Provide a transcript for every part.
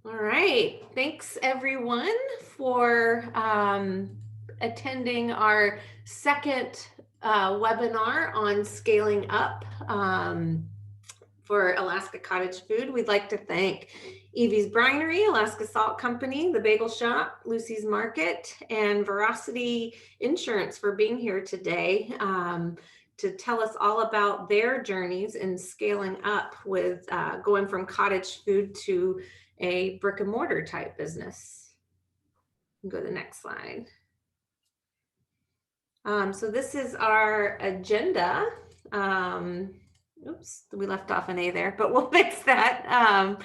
All right. Thanks everyone for attending our second webinar on scaling up for Alaska Cottage Food. We'd like to thank EVIE'S Brinery, Alaska Salt Company, the Bagel Shop, Lucy's Market, and Veracity Insurance for being here today to tell us all about their journeys in scaling up with going from cottage food to a brick and mortar type business. Go to the next slide. So this is our agenda. Oops, we left off an A there, but we'll fix that.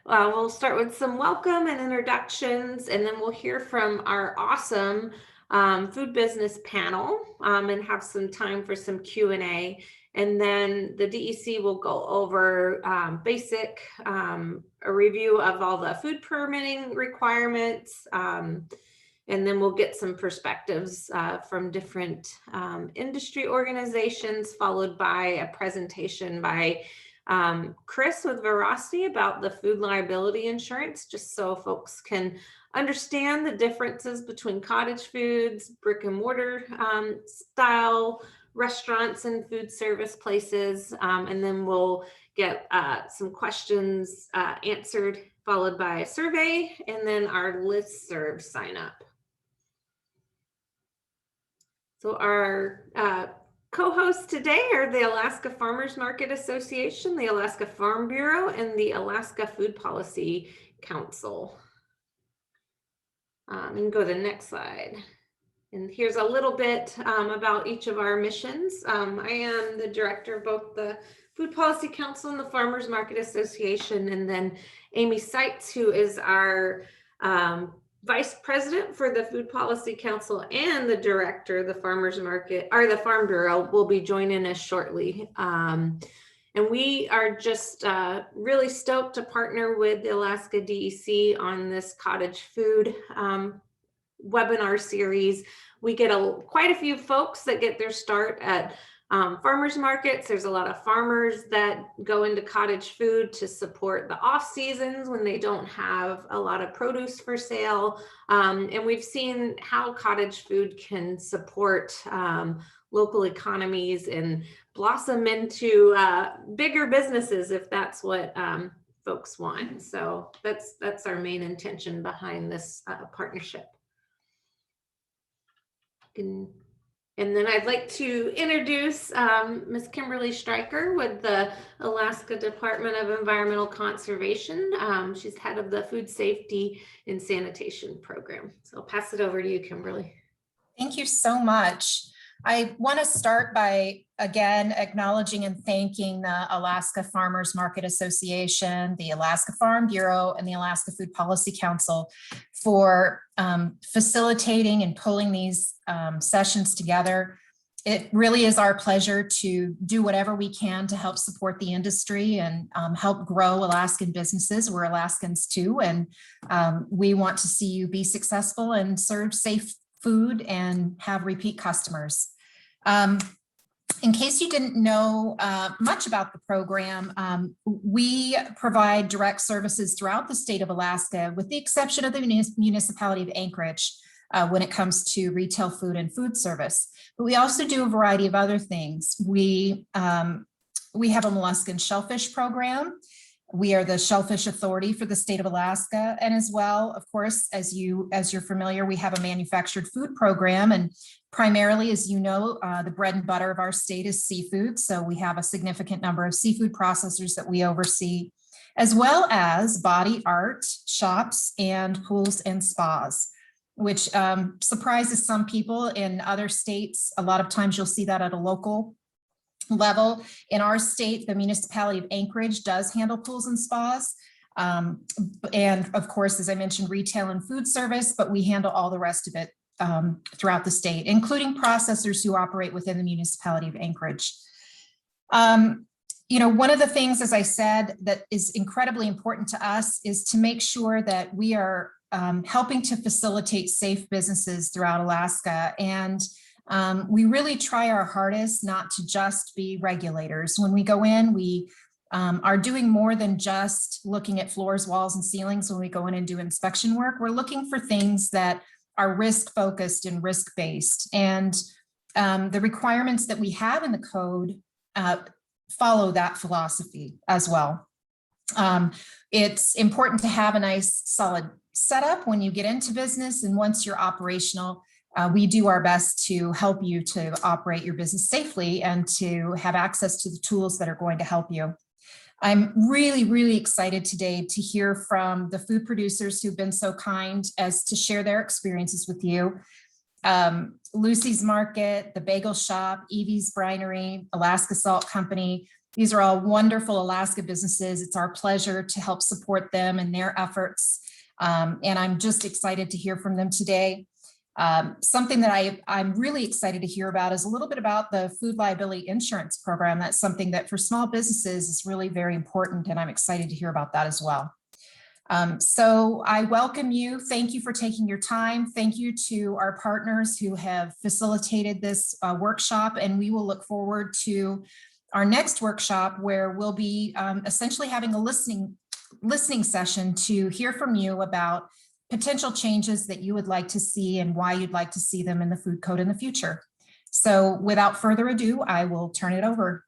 We'll start with some welcome and introductions, and then we'll hear from our awesome food business panel and have some time for some Q&A. And then the DEC will go over basic a review of all the food permitting requirements. And then we'll get some perspectives from different industry organizations, followed by a presentation by Chris with Veracity about the food liability insurance, just so folks can understand the differences between cottage foods, brick and mortar style restaurants and food service places. And then we'll get some questions answered, followed by a survey, and then our listserv sign up. So our co-hosts today are the Alaska Farmers Market Association, the Alaska Farm Bureau, and the Alaska Food Policy Council. And go to the next slide. And here's a little bit about each of our missions. I am the director of both the Food Policy Council and the Farmers Market Association, and then Amy Seitz, who is our Vice President for the Food Policy Council and the Director of the Farmers Market, or the Farm Bureau, will be joining us shortly. And we are just really stoked to partner with the Alaska DEC on this cottage food webinar series. We get quite a few folks that get their start at farmers markets. There's a lot of farmers that go into cottage food to support the off seasons when they don't have a lot of produce for sale. And we've seen how cottage food can support local economies and blossom into bigger businesses if that's what folks want. So that's our main intention behind this partnership. And then I'd like to introduce Ms. Kimberly Stryker with the Alaska Department of Environmental Conservation. She's head of the Food Safety and Sanitation Program. So I'll pass it over to you, Kimberly. Thank you so much. I want to start by, again, acknowledging and thanking the Alaska Farmers Market Association, the Alaska Farm Bureau, and the Alaska Food Policy Council for facilitating and pulling these sessions together. It really is our pleasure to do whatever we can to help support the industry and help grow Alaskan businesses. We're Alaskans too, and we want to see you be successful and serve safe food and have repeat customers. In case you didn't know much about the program, we provide direct services throughout the state of Alaska, with the exception of the municipality of Anchorage when it comes to retail food and food service. But we also do a variety of other things. We have a molluscan shellfish program. We are the Shellfish Authority for the state of Alaska. And as well, of course, as you're familiar, we have a manufactured food program. And primarily, as you know, the bread and butter of our state is seafood. So we have a significant number of seafood processors that we oversee, as well as body art shops and pools and spas, which surprises some people. In other states, a lot of times you'll see that at a local level. In our state, the municipality of Anchorage does handle pools and spas. And of course, as I mentioned, retail and food service, but we handle all the rest of it throughout the state, including processors who operate within the municipality of Anchorage. You know, one of the things, as I said, that is incredibly important to us is to make sure that we are helping to facilitate safe businesses throughout Alaska. And we really try our hardest not to just be regulators. When we go in, we are doing more than just looking at floors, walls, and ceilings when we go in and do inspection work. We're looking for things that are risk-focused and risk-based. And the requirements that we have in the code follow that philosophy as well. It's important to have a nice solid setup when you get into business, and once you're operational, we do our best to help you to operate your business safely and to have access to the tools that are going to help you. I'm really, really excited today to hear from the food producers who've been so kind as to share their experiences with you. Lucy's Market, the Bagel Shop, EVIE'S Brinery, Alaska Salt Company. These are all wonderful Alaska businesses. It's our pleasure to help support them and their efforts. And I'm just excited to hear from them today. Something that I'm really excited to hear about is a little bit about the food liability insurance program. That's something that for small businesses is really very important, and I'm excited to hear about that as well. So I welcome you. Thank you for taking your time. Thank you to our partners who have facilitated this workshop, and we will look forward to our next workshop where we'll be essentially having a listening session to hear from you about potential changes that you would like to see and why you'd like to see them in the food code in the future. So without further ado, I will turn it over.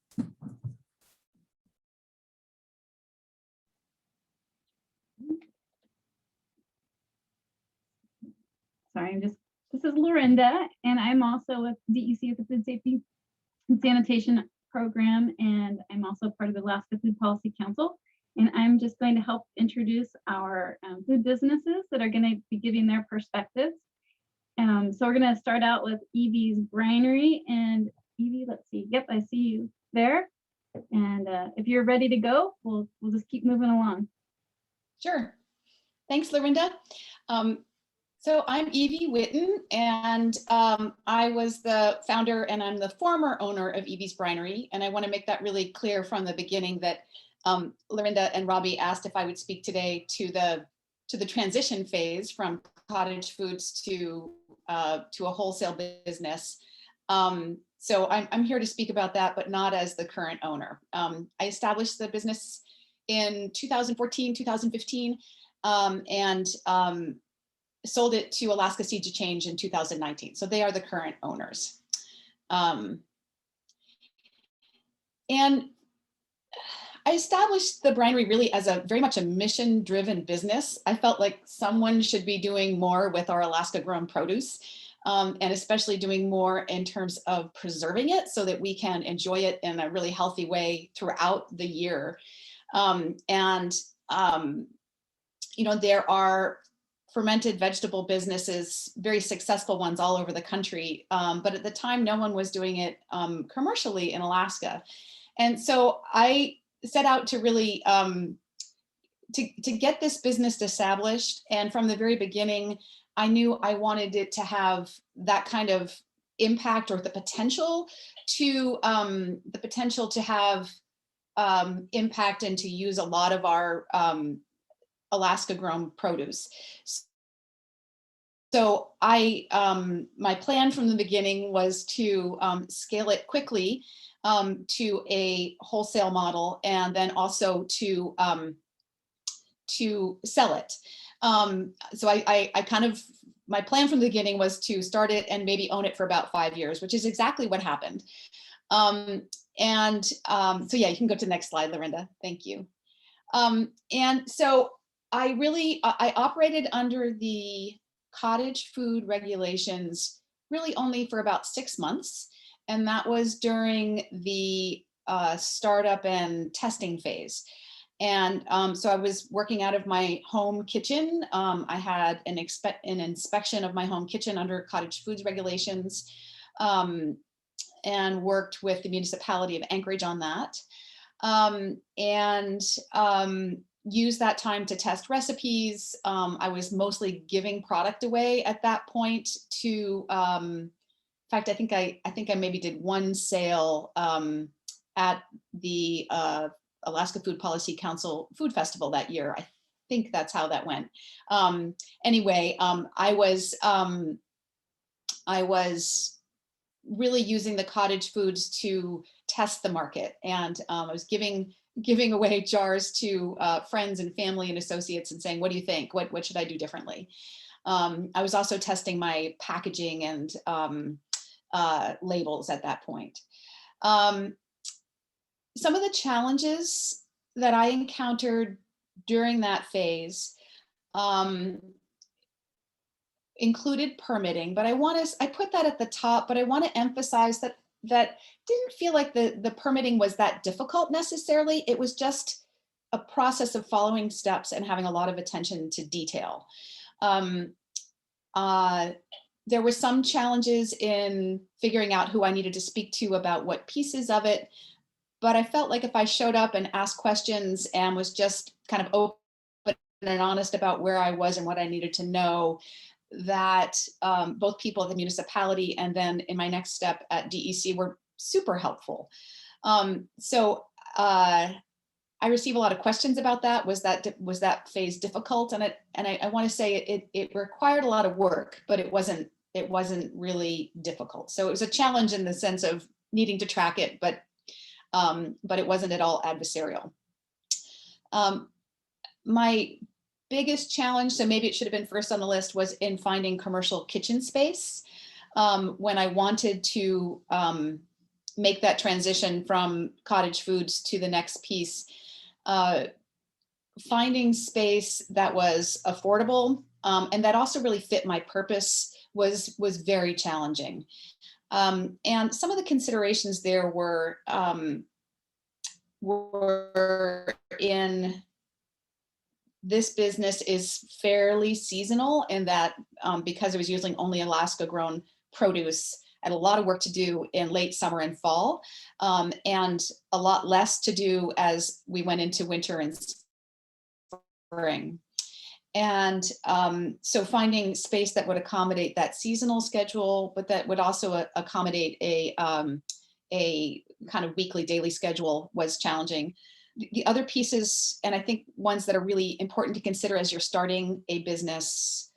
Sorry, this is Lorinda, and I'm also with DEC with the Food Safety and Sanitation Program, and I'm also part of the Alaska Food Policy Council. And I'm just going to help introduce our food businesses that are going to be giving their perspectives. So we're going to start out with EVIE'S Brinery. And Evie, let's see. Yep, I see you there. And if you're ready to go, we'll just keep moving along. Sure. Thanks, Lorinda. So I'm Evie Witten, and I was the founder and I'm the former owner of EVIE'S Brinery. And I want to make that really clear from the beginning that Lorinda and Robbi asked if I would speak today to the transition phase from cottage foods to a wholesale business. So I'm here to speak about that, but not as the current owner. I established the business in 2014, 2015, and sold it to Alaska Seed to Change in 2019. So they are the current owners. And I established the Brinery really as very much a mission-driven business. I felt like someone should be doing more with our Alaska grown produce, and especially doing more in terms of preserving it so that we can enjoy it in a really healthy way throughout the year. You know, there are fermented vegetable businesses, very successful ones all over the country, but at the time, no one was doing it commercially in Alaska. And so I set out to really to get this business established. And from the very beginning, I knew I wanted it to have that kind of impact, or the potential to have impact and to use a lot of our Alaska grown produce. So my plan from the beginning was to scale it quickly to a wholesale model, and then also to sell it. So my plan from the beginning was to start it and maybe own it for about 5 years, which is exactly what happened. So yeah, you can go to the next slide, Lorinda. Thank you. And so I operated under the cottage food regulations really only for about 6 months. And that was during the startup and testing phase. And so I was working out of my home kitchen. I had an inspection of my home kitchen under cottage foods regulations, and worked with the municipality of Anchorage on that. Used that time to test recipes. I was mostly giving product away at that point to, in fact, I think I maybe did one sale at the Alaska Food Policy Council Food Festival that year. I think that's how that went. Anyway, I was really using the cottage foods to test the market, and I was giving giving away jars to friends and family and associates and saying, what do you think? What should I do differently? I was also testing my packaging and labels at that point. Some of the challenges that I encountered during that phase included permitting, but I put that at the top, but I want to emphasize that didn't feel like the permitting was that difficult necessarily. It was just a process of following steps and having a lot of attention to detail. There were some challenges in figuring out who I needed to speak to about what pieces of it, but I felt like if I showed up and asked questions and was just kind of open and honest about where I was and what I needed to know, that both people at the municipality and then in my next step at DEC were super helpful. So I receive a lot of questions about that. Was that phase difficult? And I want to say it required a lot of work, but it wasn't really difficult. So it was a challenge in the sense of needing to track it, but it wasn't at all adversarial. My biggest challenge, so maybe it should have been first on the list, was in finding commercial kitchen space. When I wanted to make that transition from cottage foods to the next piece, finding space that was affordable and that also really fit my purpose was very challenging. And some of the considerations there were in this business is fairly seasonal in that because I was using only Alaska grown produce, I had a lot of work to do in late summer and fall, and a lot less to do as we went into winter and spring. And so finding space that would accommodate that seasonal schedule, but that would also accommodate a kind of weekly, daily schedule was challenging. The other pieces, and I think ones that are really important to consider as you're starting a business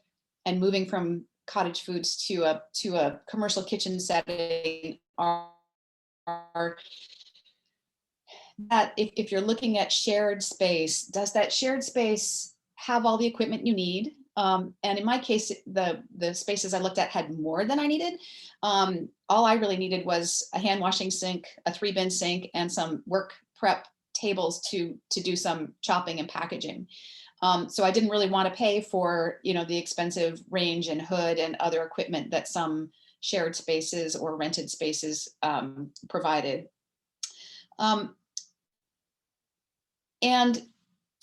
and moving from cottage foods to a commercial kitchen setting, are that if you're looking at shared space, does that shared space have all the equipment you need? And in my case, the spaces I looked at had more than I needed. All I really needed was a hand washing sink, a 3-bin sink, and some work prep tables to do some chopping and packaging. So I didn't really want to pay for, the expensive range and hood and other equipment that some shared spaces or rented spaces provided. And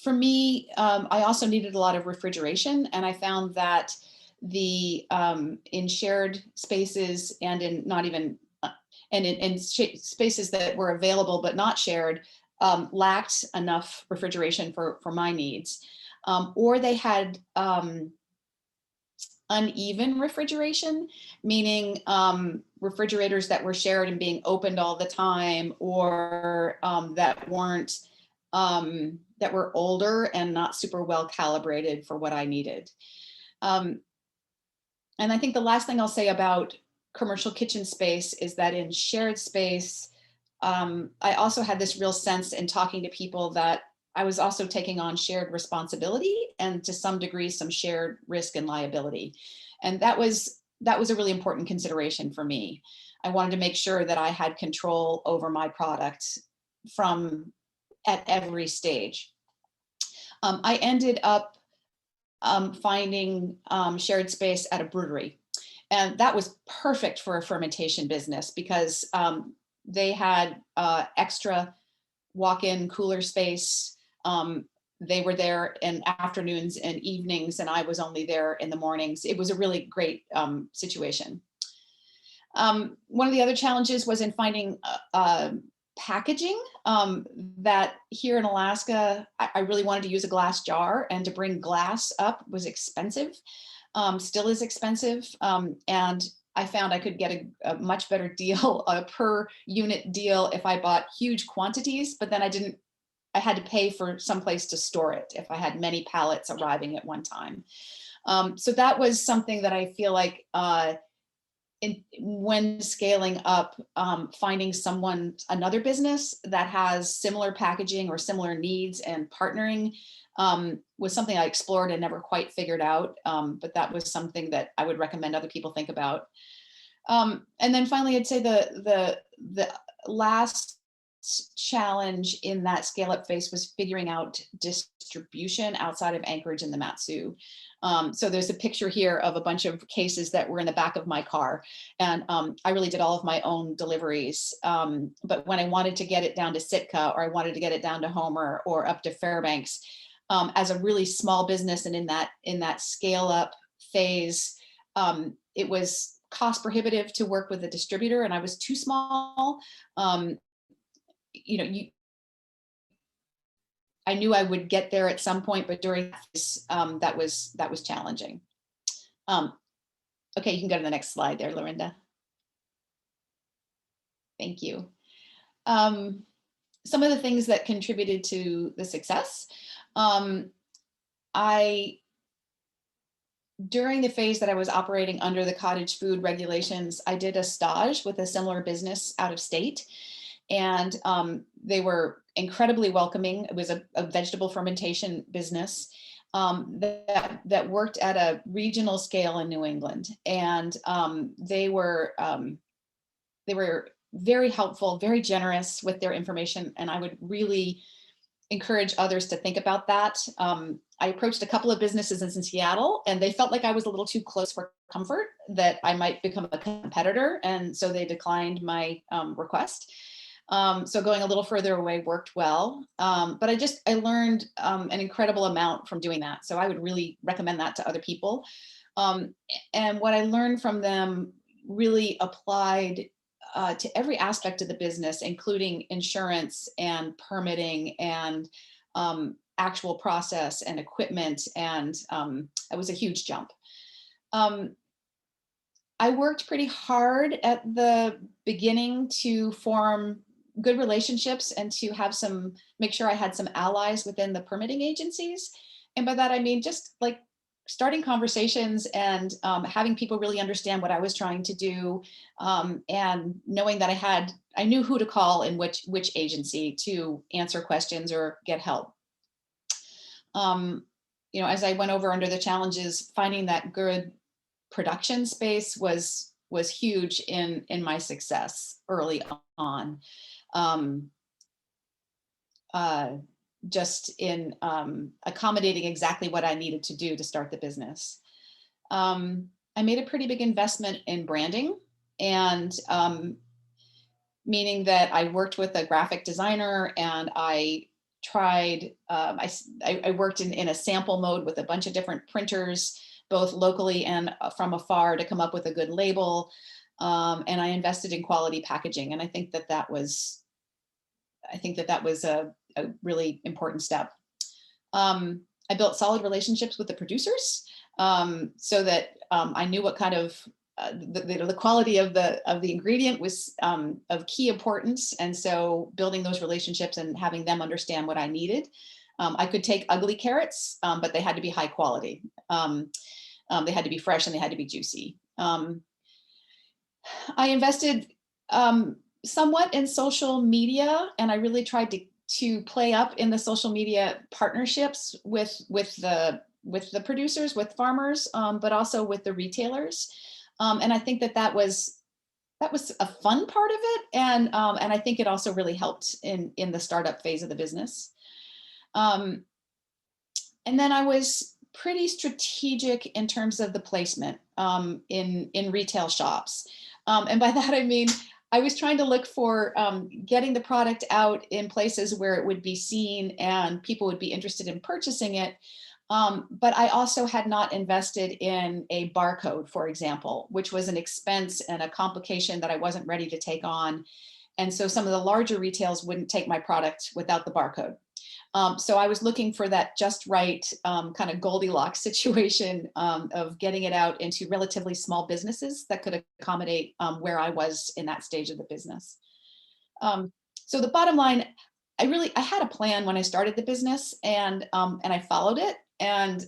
for me, I also needed a lot of refrigeration, and I found that in shared spaces and in not even in spaces that were available but not shared, lacked enough refrigeration for my needs, or they had uneven refrigeration, meaning refrigerators that were shared and being opened all the time, or that were older and not super well calibrated for what I needed. And I think the last thing I'll say about commercial kitchen space is that in shared space, I also had this real sense in talking to people that I was also taking on shared responsibility and to some degree, some shared risk and liability. And that was a really important consideration for me. I wanted to make sure that I had control over my product at every stage. I ended up finding shared space at a brewery. And that was perfect for a fermentation business because they had extra walk-in cooler space. They were there in afternoons and evenings, and I was only there in the mornings. It was a really great situation. One of the other challenges was in finding packaging. That here in Alaska, I really wanted to use a glass jar, and to bring glass up was expensive, still is expensive. And I found I could get a much better deal, a per unit deal, if I bought huge quantities, but then I had to pay for some place to store it if I had many pallets arriving at one time. So that was something that I feel like when scaling up, finding another business that has similar packaging or similar needs and partnering was something I explored and never quite figured out. But that was something that I would recommend other people think about. And then finally, I'd say the last challenge in that scale up phase was figuring out distribution outside of Anchorage and the Matsu. So there's a picture here of a bunch of cases that were in the back of my car. And I really did all of my own deliveries. But when I wanted to get it down to Sitka, or I wanted to get it down to Homer or up to Fairbanks, as a really small business and in that scale up phase, it was cost prohibitive to work with a distributor, and I was too small. I knew I would get there at some point, but during this, that was challenging. Okay, you can go to the next slide there, Lorinda. Thank you. Some of the things that contributed to the success. During the phase that I was operating under the cottage food regulations, I did a stage with a similar business out of state. And they were incredibly welcoming. It was a vegetable fermentation business that worked at a regional scale in New England. And they were very helpful, very generous with their information. And I would really encourage others to think about that. I approached a couple of businesses in Seattle, and they felt like I was a little too close for comfort, that I might become a competitor. And so they declined my request. So going a little further away worked well. But I learned an incredible amount from doing that. So I would really recommend that to other people. And what I learned from them really applied to every aspect of the business, including insurance and permitting and actual process and equipment. And it was a huge jump. I worked pretty hard at the beginning to form good relationships and to make sure I had some allies within the permitting agencies. And by that, I mean, just like starting conversations and having people really understand what I was trying to do, and knowing that I knew who to call in which agency to answer questions or get help. As I went over under the challenges, finding that good production space was huge in my success early on. Just in accommodating exactly what I needed to do to start the business. I made a pretty big investment in branding, and meaning that I worked with a graphic designer, and I tried, I worked in a sample mode with a bunch of different printers, both locally and from afar, to come up with a good label. And I invested in quality packaging. And I think that was a really important step. I built solid relationships with the producers, so that I knew what kind of the quality of the ingredient was of key importance. And so building those relationships and having them understand what I needed. I could take ugly carrots, but they had to be high quality. They had to be fresh and they had to be juicy. I invested somewhat in social media, and I really tried to play up in the social media partnerships with the producers, with farmers, but also with the retailers. And I think that was a fun part of it, and I think it also really helped in the startup phase of the business. And then I was pretty strategic in terms of the placement in retail shops. And by that, I mean, I was trying to look for getting the product out in places where it would be seen and people would be interested in purchasing it. But I also had not invested in a barcode, for example, which was an expense and a complication that I wasn't ready to take on. And so some of the larger retails wouldn't take my product without the barcode. So I was looking for that just right kind of Goldilocks situation of getting it out into relatively small businesses that could accommodate where I was in that stage of the business. So the bottom line, I had a plan when I started the business, and I followed it, and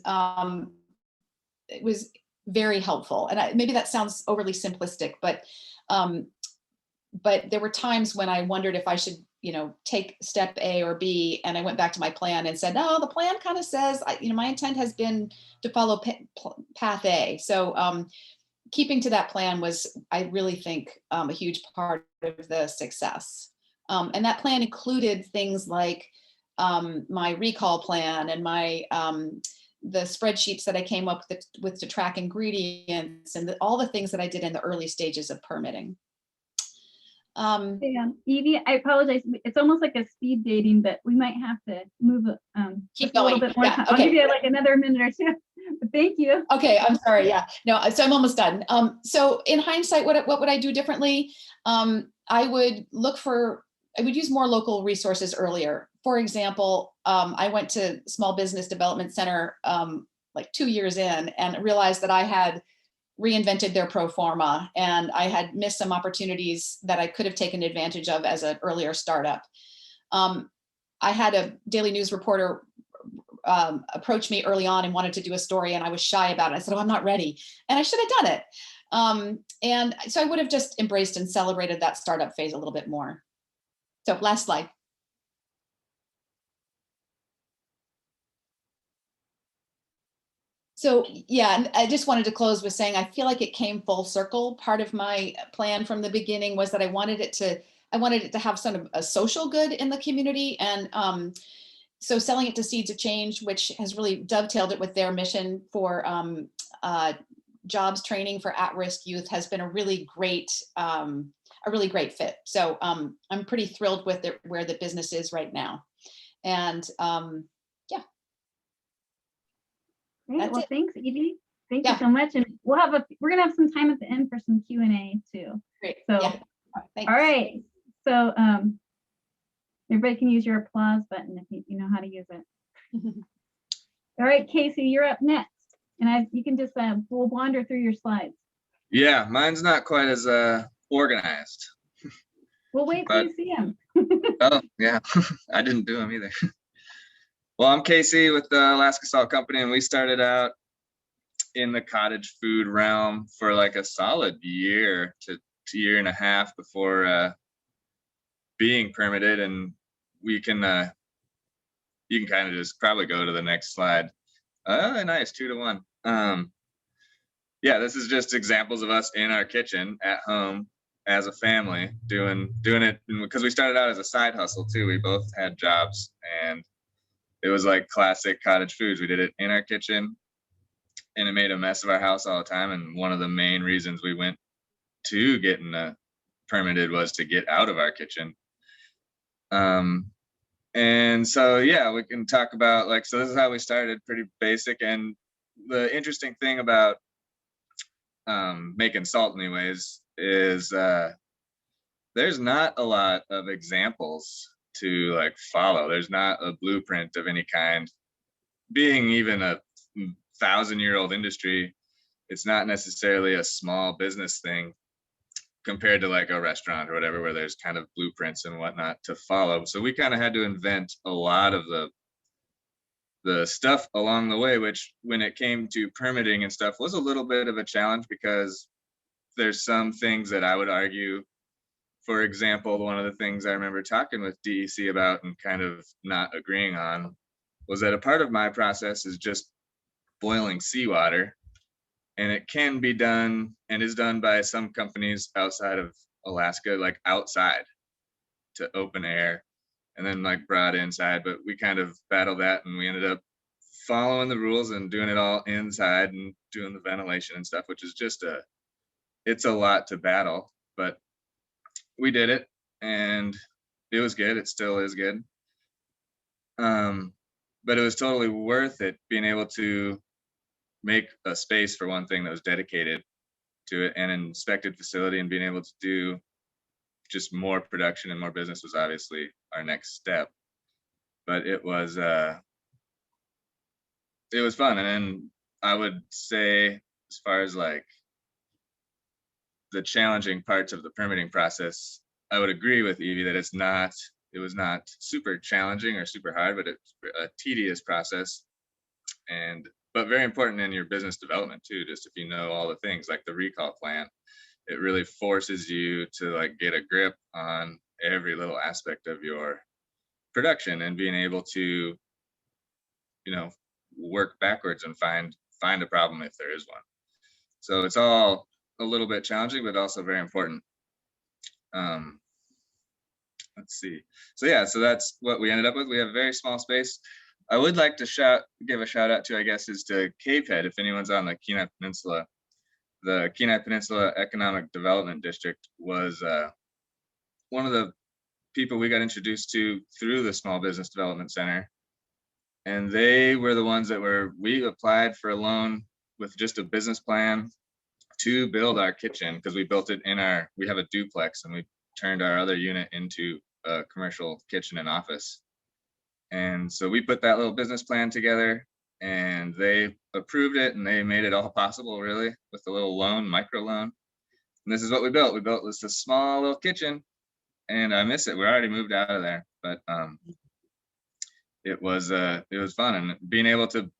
it was very helpful. And maybe that sounds overly simplistic, but there were times when I wondered if I should, take step A or B, and I went back to my plan and said, no, the plan kind of says, my intent has been to follow path A. So keeping to that plan was, I really think, a huge part of the success. And that plan included things like my recall plan and my the spreadsheets that I came up with to track ingredients and all the things that I did in the early stages of permitting. Yeah, Evie, I apologize. It's almost like a speed dating, but we might have to move Keep a going. little bit more Yeah, time. okay. I'll give you like another minute or two. But thank you. Okay, I'm sorry. Yeah, no, so I'm almost done. So in hindsight, what would I do differently? I would use more local resources earlier. For example, I went to Small Business Development Center like 2 years in and realized that I had reinvented their pro forma and I had missed some opportunities that I could have taken advantage of as an earlier startup. I had a daily news reporter approached me early on and wanted to do a story, and I was shy about it. I said, oh, I'm not ready. And I should have done it. And so I would have just embraced and celebrated that startup phase a little bit more. So last slide. So yeah, and I just wanted to close with saying, I feel like it came full circle. Part of my plan from the beginning was that I wanted it to have sort of a social good in the community. And so selling it to Seeds of Change, which has really dovetailed it with their mission for jobs training for at-risk youth, has been a really great fit. So I'm pretty thrilled with where the business is right now. And yeah. Great. Well, thanks, Evie. Thank Yeah. you so much. And we're gonna have some time at the end for some Q&A too. Great. So Yeah. Thanks. all right. So everybody can use your applause button if you know how to use it. All right, Casey, you're up next. And you can just we'll wander through your slides. Yeah, mine's not quite as organized. We'll wait till you see them. Oh, yeah, I didn't do them either. Well, I'm Casey with the Alaska Salt Company, and we started out in the cottage food realm for like a solid year to year and a half before being permitted. And we can, you can kind of just probably go to the next slide. Nice, 2-to-1. Yeah, this is just examples of us in our kitchen at home as a family doing it, because we started out as a side hustle too. We both had jobs, and it was like classic cottage foods. We did it in our kitchen, and it made a mess of our house all the time. And one of the main reasons we went to getting permitted was to get out of our kitchen. And so, yeah, we can talk about so this is how we started, pretty basic. And the interesting thing about making salt anyways is there's not a lot of examples to follow. There's not a blueprint of any kind. Being even a 1,000-year-old industry, it's not necessarily a small business thing compared to a restaurant or whatever, where there's kind of blueprints and whatnot to follow. So we kind of had to invent a lot of the stuff along the way, which when it came to permitting and stuff was a little bit of a challenge, because there's some things that I would argue. For example, one of the things I remember talking with DEC about and kind of not agreeing on was that a part of my process is just boiling seawater, and it can be done and is done by some companies outside of Alaska, outside to open air, and then brought inside. But we kind of battled that, and we ended up following the rules and doing it all inside and doing the ventilation and stuff, which is just it's a lot to battle, but we did it, and it was good. It still is good. But it was totally worth it, being able to make a space for one thing that was dedicated to it, and an inspected facility, and being able to do just more production and more business was obviously our next step. But it was fun. And then I would say, as far as the challenging parts of the permitting process, I would agree with Evie that it was not super challenging or super hard, but it's a tedious process. but very important in your business development too. Just if you know all the things like the recall plan, it really forces you to like get a grip on every little aspect of your production and being able to, you know, work backwards and find a problem if there is one. So it's all a little bit challenging, but also very important. Let's see. So yeah, so that's what we ended up with. We have a very small space. I would like to give a shout out to, I guess, is to Capehead. If anyone's on the Kenai Peninsula, the Kenai Peninsula Economic Development District was one of the people we got introduced to through the Small Business Development Center. And they were the ones that we applied for a loan with just a business plan to build our kitchen, because we built it we have a duplex and we turned our other unit into a commercial kitchen and office. And so we put that little business plan together and they approved it and they made it all possible really with a little loan, micro loan. And this is what we built. We built this a small little kitchen and I miss it. We already moved out of there, but it was fun. And being able to,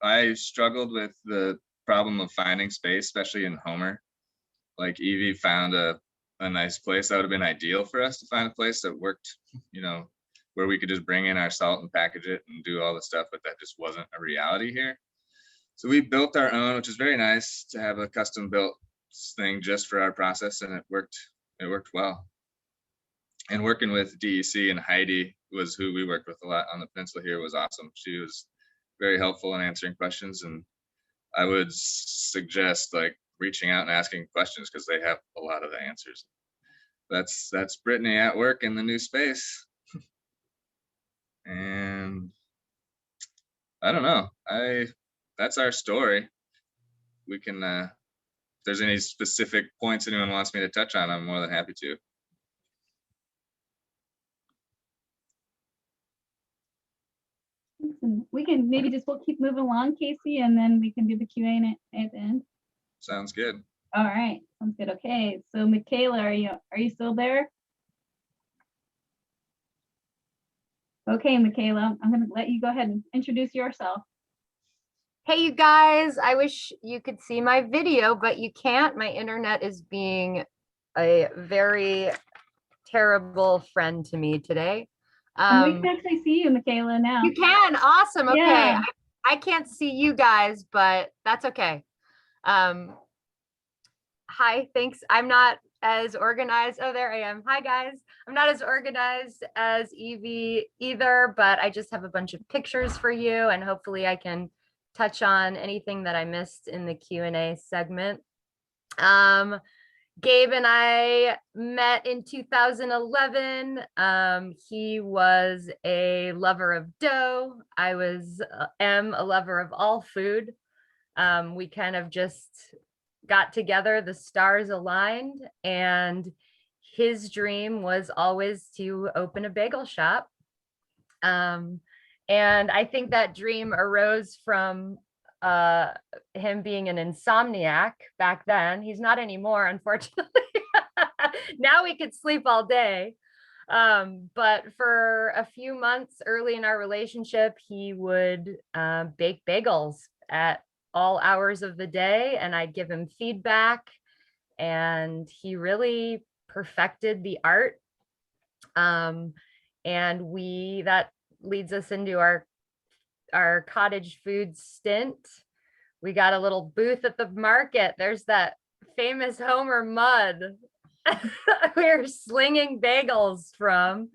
I struggled with the problem of finding space, especially in Homer. Like Evie found a nice place that would have been ideal for us to find a place that worked, you know, where we could just bring in our salt and package it and do all the stuff, but that just wasn't a reality here. So we built our own, which is very nice to have a custom built thing just for our process, and it worked well. And working with DEC and Heidi was who we worked with a lot on the peninsula here, was awesome. She was very helpful in answering questions, and I would suggest like reaching out and asking questions because they have a lot of the answers. That's Brittany at work in the new space. And I don't know, that's our story. We can if there's any specific points anyone wants me to touch on, I'm more than happy to. We can maybe we'll keep moving along, Casey, and then we can do the Q&A at the end. Sounds good. All right, sounds good. Okay, so Michaela, are you still there? Okay, Michaela, I'm gonna let you go ahead and introduce yourself. Hey, you guys, I wish you could see my video, but you can't. My internet is being a very terrible friend to me today. And we can actually see you, Michaela, now. You can, awesome. Okay, Yeah. I can't see you guys, but that's okay. Hi, thanks. I'm not as organized. Oh, there I am. Hi, guys. I'm not as organized as Evie either, but I just have a bunch of pictures for you, and hopefully I can touch on anything that I missed in the Q&A segment. Gabe and I met in 2011. He was a lover of dough. I am a lover of all food. We kind of just got together, the stars aligned, and his dream was always to open a bagel shop. And I think that dream arose from him being an insomniac back then. He's not anymore, unfortunately. Now he could sleep all day. But for a few months early in our relationship, he would bake bagels at all hours of the day, and I'd give him feedback, and he really perfected the art. And that leads us into our cottage food stint. We got a little booth at the market. There's that famous Homer mud we were slinging bagels from.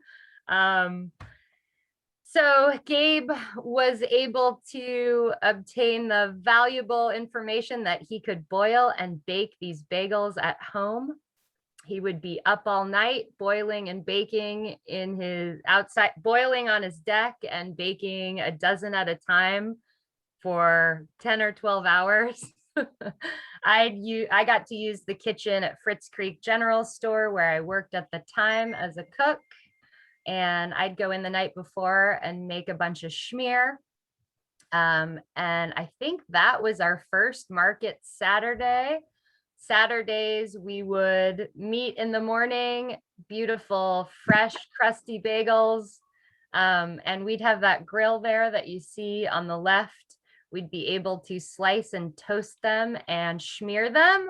So Gabe was able to obtain the valuable information that he could boil and bake these bagels at home. He would be up all night boiling and baking in his outside, boiling on his deck and baking a dozen at a time for 10 or 12 hours. I got to use the kitchen at Fritz Creek General Store where I worked at the time as a cook. And I'd go in the night before and make a bunch of schmear. And I think that was our first market Saturday. Saturdays, we would meet in the morning, beautiful, fresh, crusty bagels. And we'd have that grill there that you see on the left we'd be able to slice and toast them and smear them.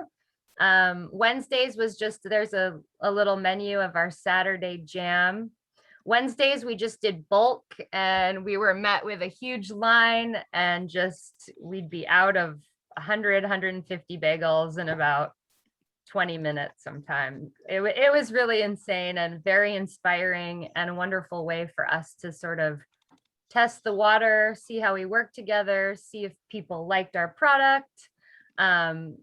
Wednesdays was just, there's a little menu of our Saturday jam. Wednesdays, we just did bulk, and we were met with a huge line, and just, we'd be out of 100, 150 bagels in about 20 minutes sometime. It was really insane and very inspiring, and a wonderful way for us to sort of test the water, see how we work together, see if people liked our product. And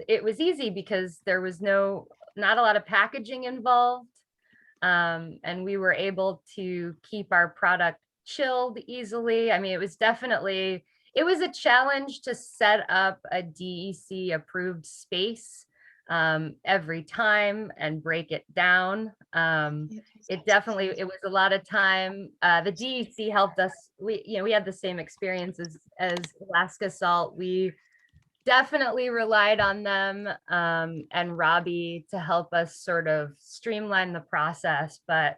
it was easy because there was not a lot of packaging involved. And we were able to keep our product chilled easily. I mean, it was a challenge to set up a DEC approved space every time and break it down. It was a lot of time. The DEC helped us. We had the same experiences as Alaska Salt. We definitely relied on them and Robbi to help us sort of streamline the process, but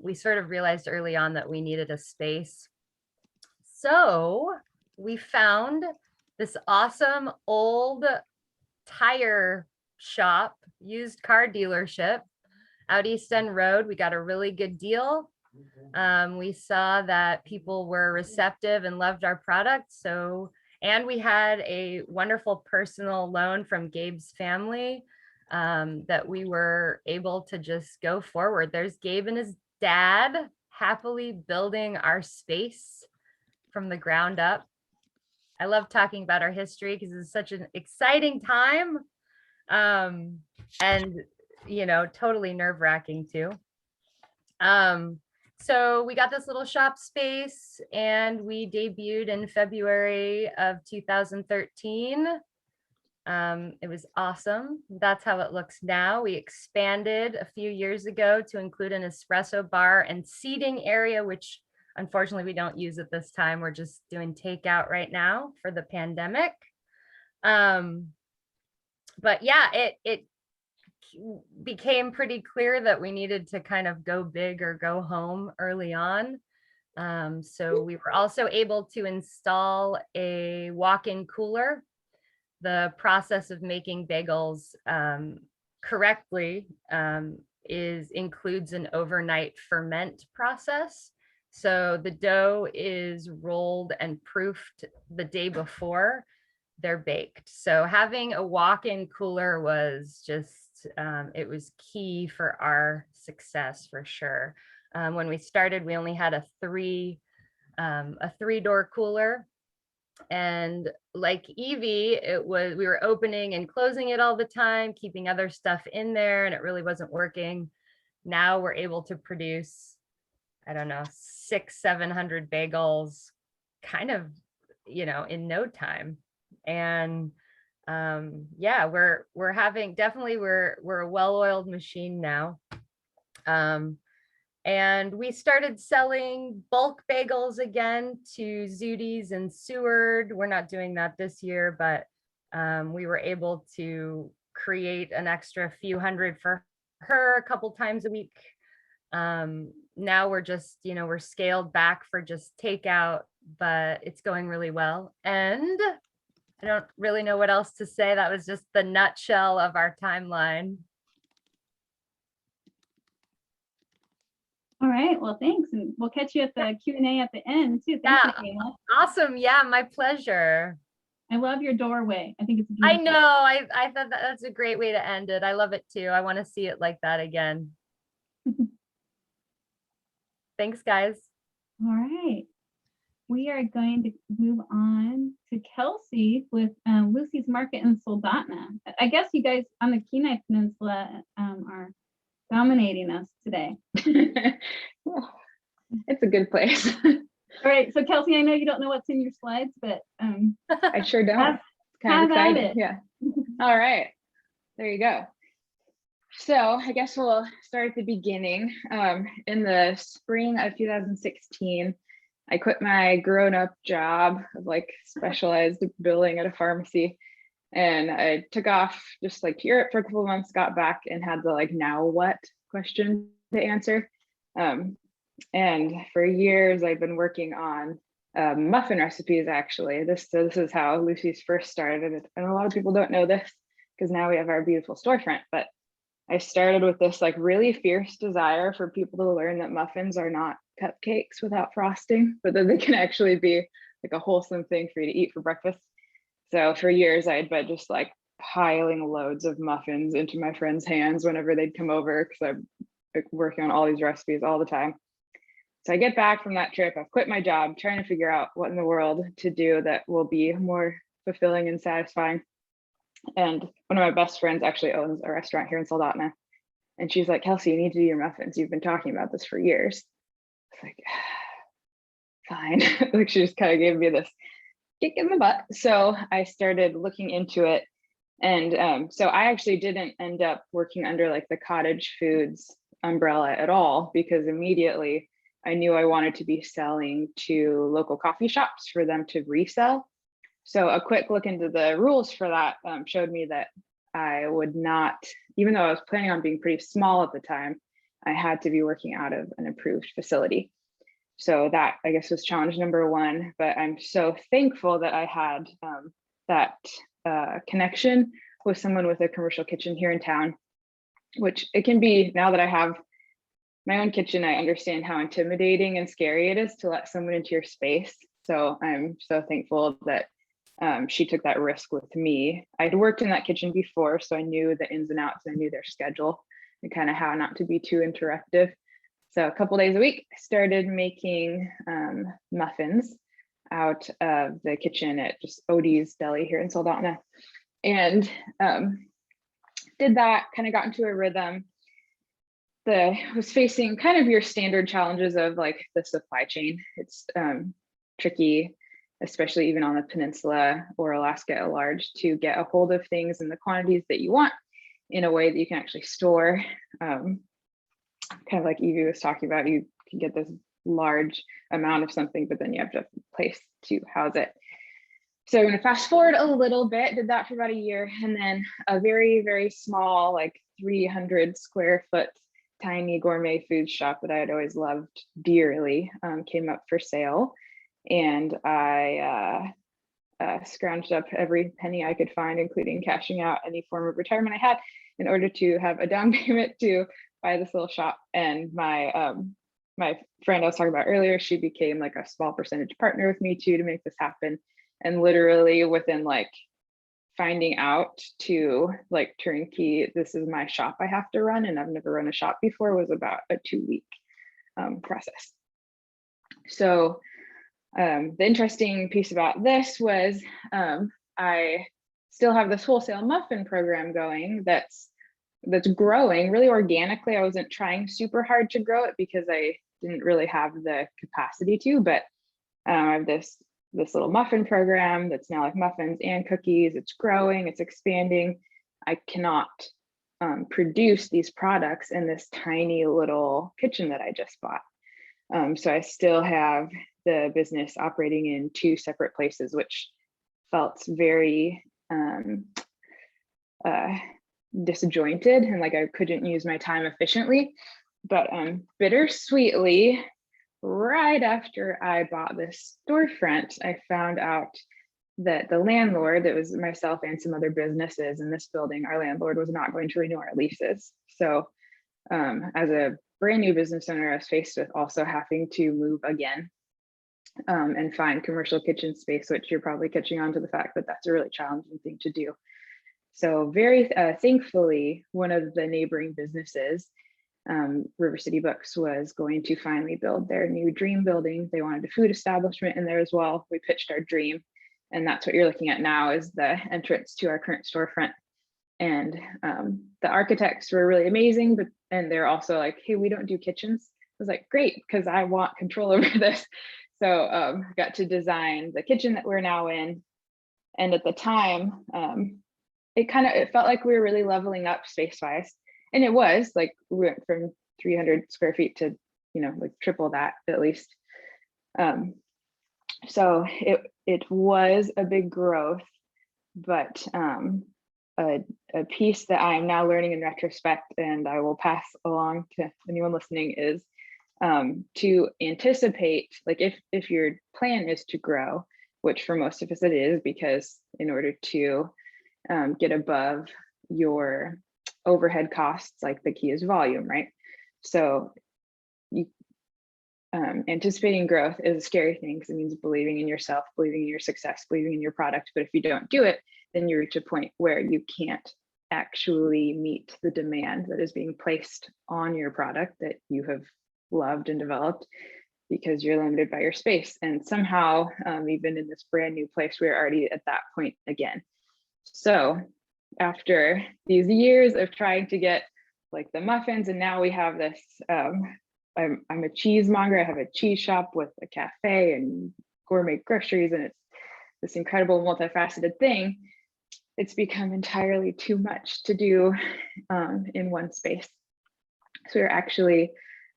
we sort of realized early on that we needed a space. So we found this awesome old tire shop, used car dealership out East End Road. We got a really good deal. We saw that people were receptive and loved our product. And we had a wonderful personal loan from Gabe's family that we were able to just go forward. There's Gabe and his dad happily building our space from the ground up. I love talking about our history because it's such an exciting time, and totally nerve-wracking too. So we got this little shop space, and we debuted in February of 2013. It was awesome. That's how it looks now. We expanded a few years ago to include an espresso bar and seating area, which unfortunately we don't use at this time. We're just doing takeout right now for the pandemic. But yeah, it became pretty clear that we needed to kind of go big or go home early on. So we were also able to install a walk-in cooler. The process of making bagels correctly includes an overnight ferment process. So the dough is rolled and proofed the day before they're baked. So having a walk-in cooler was just, it was key for our success for sure. When we started, we only had a three-door cooler. And like Evie, we were opening and closing it all the time, keeping other stuff in there, and it really wasn't working. Now we're able to produce, I don't know, 600-700 bagels kind of, in no time. And yeah, we're a well-oiled machine now. And we started selling bulk bagels again to Zudi's and Seward. We're not doing that this year, but we were able to create an extra few hundred for her a couple times a week. Now we're just, we're scaled back for just takeout, but it's going really well. And I don't really know what else to say. That was just the nutshell of our timeline. All right, well, thanks. And we'll catch you at the Q&A at the end too. Thanks, Michaela. Awesome. Yeah, my pleasure. I love your doorway. I think it's I beautiful. know. I thought that's a great way to end it. I love it too. I want to see it like that again. Thanks, guys. All right. We are going to move on to Kelsey with Lucy's Market in Soldotna. I guess you guys on the Kenai Peninsula are dominating us today. Well, it's a good place. All right, so Kelsey, I know you don't know what's in your slides, but I sure don't. have Kind of at excited. it. Yeah. All right. There you go. So I guess we'll start at the beginning. In the spring of 2016, I quit my grown-up job of like specialized billing at a pharmacy, and I took off just like to Europe for a couple of months, got back and had the like now what question to answer. And for years I've been working on muffin recipes, actually. This is how Lucy's first started. And a lot of people don't know this because now we have our beautiful storefront, but I started with this like really fierce desire for people to learn that muffins are not cupcakes without frosting, but that they can actually be like a wholesome thing for you to eat for breakfast. So for years I had been just like piling loads of muffins into my friends' hands whenever they'd come over, because I'm like working on all these recipes all the time. So I get back from that trip, I've quit my job, trying to figure out what in the world to do that will be more fulfilling and satisfying. And one of my best friends actually owns a restaurant here in Soldotna. And she's like, Kelsey, you need to do your muffins. You've been talking about this for years. It's like, fine. Like she just kind of gave me this kick in the butt. So I started looking into it. And so I actually didn't end up working under like the Cottage Foods umbrella at all, because immediately I knew I wanted to be selling to local coffee shops for them to resell. So a quick look into the rules for that showed me that I would not, even though I was planning on being pretty small at the time, I had to be working out of an approved facility. So that, I guess, was challenge number one. But I'm so thankful that I had that connection with someone with a commercial kitchen here in town, which it can be. Now that I have my own kitchen, I understand how intimidating and scary it is to let someone into your space. So I'm so thankful that she took that risk with me. I'd worked in that kitchen before, so I knew the ins and outs. I knew their schedule and kind of how not to be too interactive. So a couple days a week, I started making muffins out of the kitchen at just Odie's Deli here in Soldotna, and did that, kind of got into a rhythm. Was facing kind of your standard challenges of like the supply chain. It's tricky, especially even on the peninsula or Alaska at large, to get a hold of things in the quantities that you want in a way that you can actually store. Kind of like Evie was talking about, you can get this large amount of something, but then you have to have a place to house it. So I'm going to fast forward a little bit, did that for about a year, and then a very, very small, like 300 square foot tiny gourmet food shop that I had always loved dearly came up for sale. And I scrounged up every penny I could find, including cashing out any form of retirement I had, in order to have a down payment to buy this little shop. And my my friend I was talking about earlier, she became like a small percentage partner with me too to make this happen. And literally within like finding out to like turnkey, this is my shop I have to run, and I've never run a shop before, was about a 2-week process. So the interesting piece about this was I still have this wholesale muffin program going that's growing really organically. I wasn't trying super hard to grow it because I didn't really have the capacity to, but I have this little muffin program that's now like muffins and cookies. It's growing, it's expanding. I cannot produce these products in this tiny little kitchen that I just bought. So I still have the business operating in 2 separate places, which felt very disjointed and like I couldn't use my time efficiently. But bittersweetly, right after I bought this storefront, I found out that the landlord, it was myself and some other businesses in this building, our landlord was not going to renew our leases. So as a brand new business owner, I was faced with also having to move again and find commercial kitchen space, which you're probably catching on to the fact that that's a really challenging thing to do. So very thankfully, one of the neighboring businesses, River City Books, was going to finally build their new dream building. They wanted a food establishment in there as well. We pitched our dream, and that's what you're looking at now is the entrance to our current storefront. And the architects were really amazing, and they're also like, hey, we don't do kitchens. I was like, great, because I want control over this. So got to design the kitchen that we're now in. And at the time, it felt like we were really leveling up space-wise. And it was like, we went from 300 square feet to, like triple that at least. So it was a big growth, but a piece that I'm now learning in retrospect, and I will pass along to anyone listening, is to anticipate, like if your plan is to grow, which for most of us it is, because in order to get above your overhead costs, like the key is volume, right? So you anticipating growth is a scary thing because it means believing in yourself, believing in your success, believing in your product. But if you don't do it, then you reach a point where you can't actually meet the demand that is being placed on your product that you have loved and developed, because you're limited by your space. And somehow, even in this brand new place, we're already at that point again. So after these years of trying to get like the muffins, and now we have this, I'm a cheesemonger. I have a cheese shop with a cafe and gourmet groceries, and it's this incredible multifaceted thing. It's become entirely too much to do in one space. So we're actually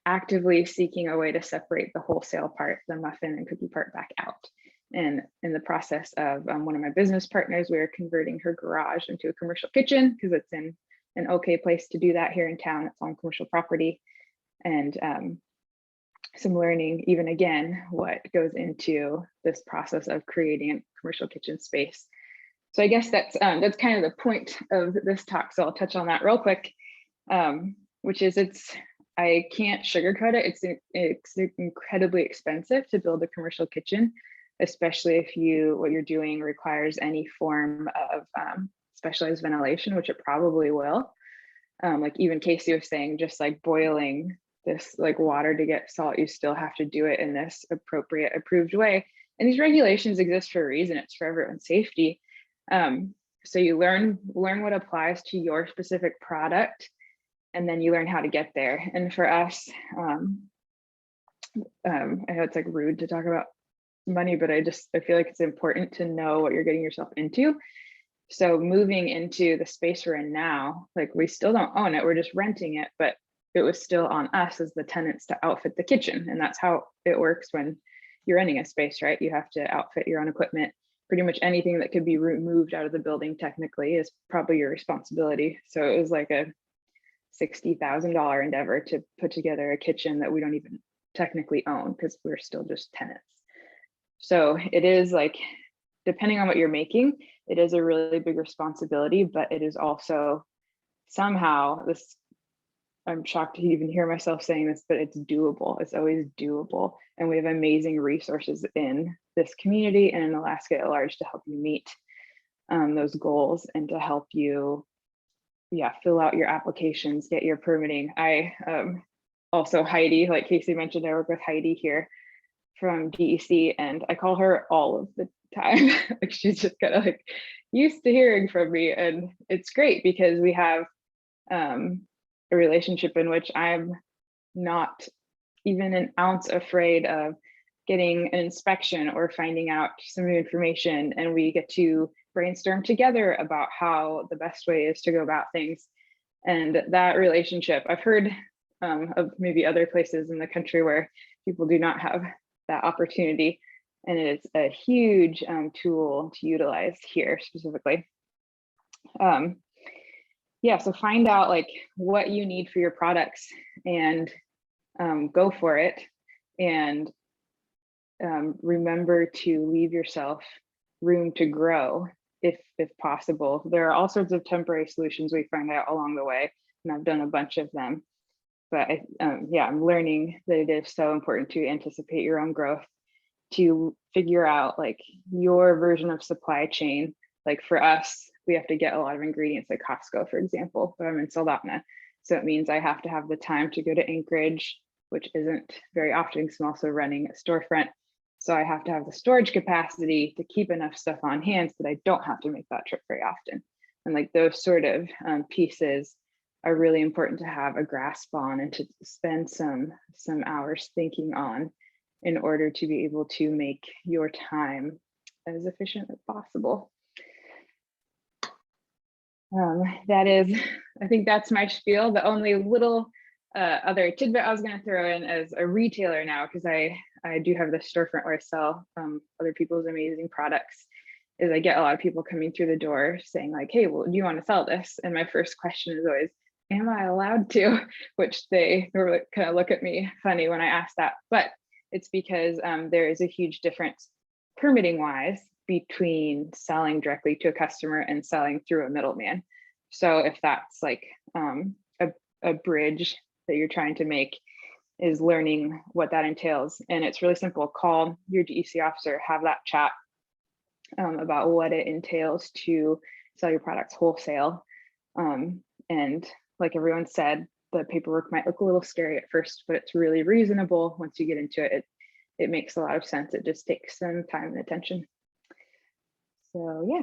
actively seeking a way to separate the wholesale part, the muffin and cookie part, back out. And in the process of one of my business partners, we're converting her garage into a commercial kitchen because it's in an okay place to do that here in town. It's on commercial property. And some learning, even again, what goes into this process of creating a commercial kitchen space. So I guess that's kind of the point of this talk. So I'll touch on that real quick, which is I can't sugarcoat it. It's incredibly expensive to build a commercial kitchen, especially if what you're doing requires any form of specialized ventilation, which it probably will. Like even Casey was saying, just like boiling this like water to get salt, you still have to do it in this appropriate approved way. And these regulations exist for a reason. It's for everyone's safety. So you learn what applies to your specific product, and then you learn how to get there. And for us, I know it's like rude to talk about money, but I feel like it's important to know what you're getting yourself into. So moving into the space we're in now, like we still don't own it, we're just renting it, but it was still on us as the tenants to outfit the kitchen. And that's how it works when you're renting a space, right? You have to outfit your own equipment. Pretty much anything that could be removed out of the building technically is probably your responsibility. So it was like a $60,000 endeavor to put together a kitchen that we don't even technically own because we're still just tenants. So it is like, depending on what you're making, it is a really big responsibility, but it is also somehow this, I'm shocked to even hear myself saying this, but it's doable. It's always doable. And we have amazing resources in this community and in Alaska at large to help you meet those goals and to help you, fill out your applications, get your permitting. I also Heidi, like Casey mentioned, I work with Heidi here from DEC, and I call her all of the time. Like she's just kind of like used to hearing from me, and it's great because we have a relationship in which I'm not even an ounce afraid of getting an inspection or finding out some new information, and we get to brainstorm together about how the best way is to go about things. And that relationship, I've heard of maybe other places in the country where people do not have that opportunity, and it's a huge tool to utilize here specifically. So find out like what you need for your products and go for it, and remember to leave yourself room to grow if possible. There are all sorts of temporary solutions we find out along the way, and I've done a bunch of them. But I'm learning that it is so important to anticipate your own growth, to figure out like your version of supply chain. Like for us, we have to get a lot of ingredients at Costco, for example, but I'm in Soldotna. So it means I have to have the time to go to Anchorage, which isn't very often because I'm also running a storefront. So I have to have the storage capacity to keep enough stuff on hand so that I don't have to make that trip very often. And like those sort of pieces are really important to have a grasp on and to spend some hours thinking on in order to be able to make your time as efficient as possible. I think that's my spiel. The only little other tidbit I was going to throw in as a retailer now, because I do have this storefront where I sell other people's amazing products, is I get a lot of people coming through the door saying like, hey, well, do you want to sell this? And my first question is always, am I allowed to? Which they were kind of look at me funny when I asked that, but it's because there is a huge difference permitting wise between selling directly to a customer and selling through a middleman. So if that's like a bridge that you're trying to make, is learning what that entails. And it's really simple. Call your DEC officer, have that chat about what it entails to sell your products wholesale. And like everyone said, the paperwork might look a little scary at first, but it's really reasonable. Once you get into it, it makes a lot of sense. It just takes some time and attention. So yeah,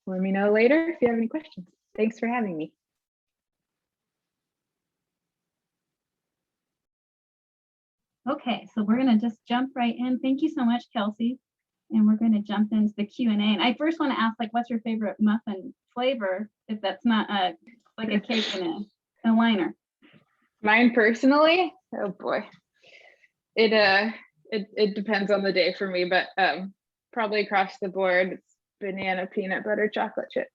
let me know later if you have any questions. Thanks for having me. Okay, so we're gonna just jump right in. Thank you so much, Kelsey. And we're gonna jump into the Q&A. And I first want to ask, like, what's your favorite muffin flavor? If that's not like a cake and a liner. Mine personally, oh boy, it depends on the day for me, but probably across the board, it's banana peanut butter chocolate chip.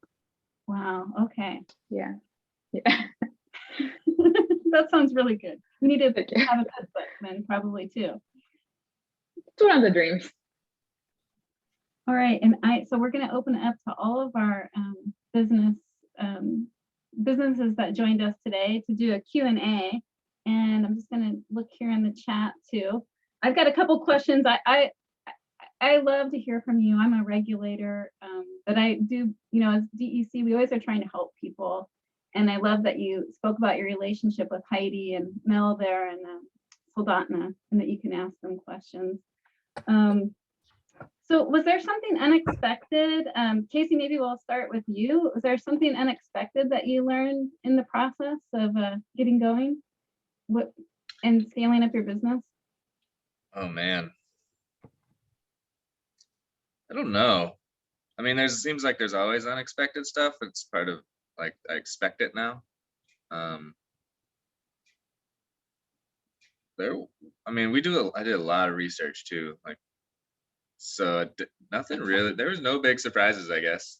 Wow, okay. Yeah. That sounds really good. We need to Thank you. have a cookbook then probably too. It's one of the dreams. All right, and so we're going to open it up to all of our businesses that joined us today to do a Q&A. And I'm just going to look here in the chat too. I've got a couple questions. I love to hear from you. I'm a regulator, but I do, you know, as DEC, we always are trying to help people. And I love that you spoke about your relationship with Heidi and Mel there and Soldatna, and that you can ask them questions. So was there something unexpected? Casey, maybe we'll start with you. Was there something unexpected that you learned in the process of getting going and scaling up your business? Oh man, I don't know. I mean, it seems like there's always unexpected stuff. It's part of, like, I expect it now. I mean, I did a lot of research too, like, so nothing really, there was no big surprises, I guess,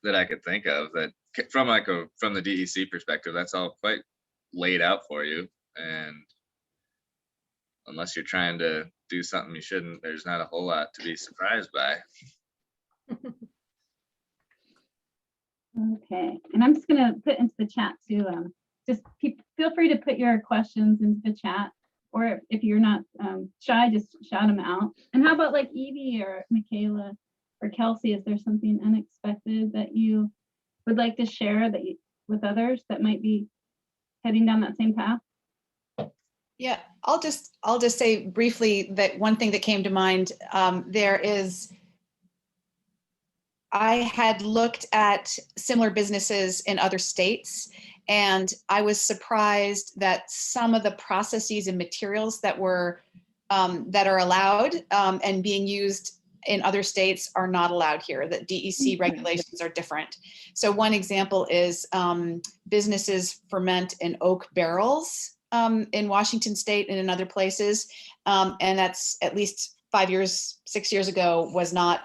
that I could think of that from the DEC perspective. That's all quite laid out for you, and unless you're trying to do something you shouldn't, there's not a whole lot to be surprised by. Okay, and I'm just gonna put into the chat too. Just feel free to put your questions into the chat, or if you're not shy, just shout them out. And how about like Evie or Michaela or Kelsey? Is there something unexpected that you would like to share with others that might be heading down that same path? Yeah, I'll just say briefly that one thing that came to mind, I had looked at similar businesses in other states, and I was surprised that some of the processes and materials that are allowed and being used in other states are not allowed here. That DEC regulations are different. So one example is businesses ferment in oak barrels in Washington State and in other places, and that's at least 6 years ago was not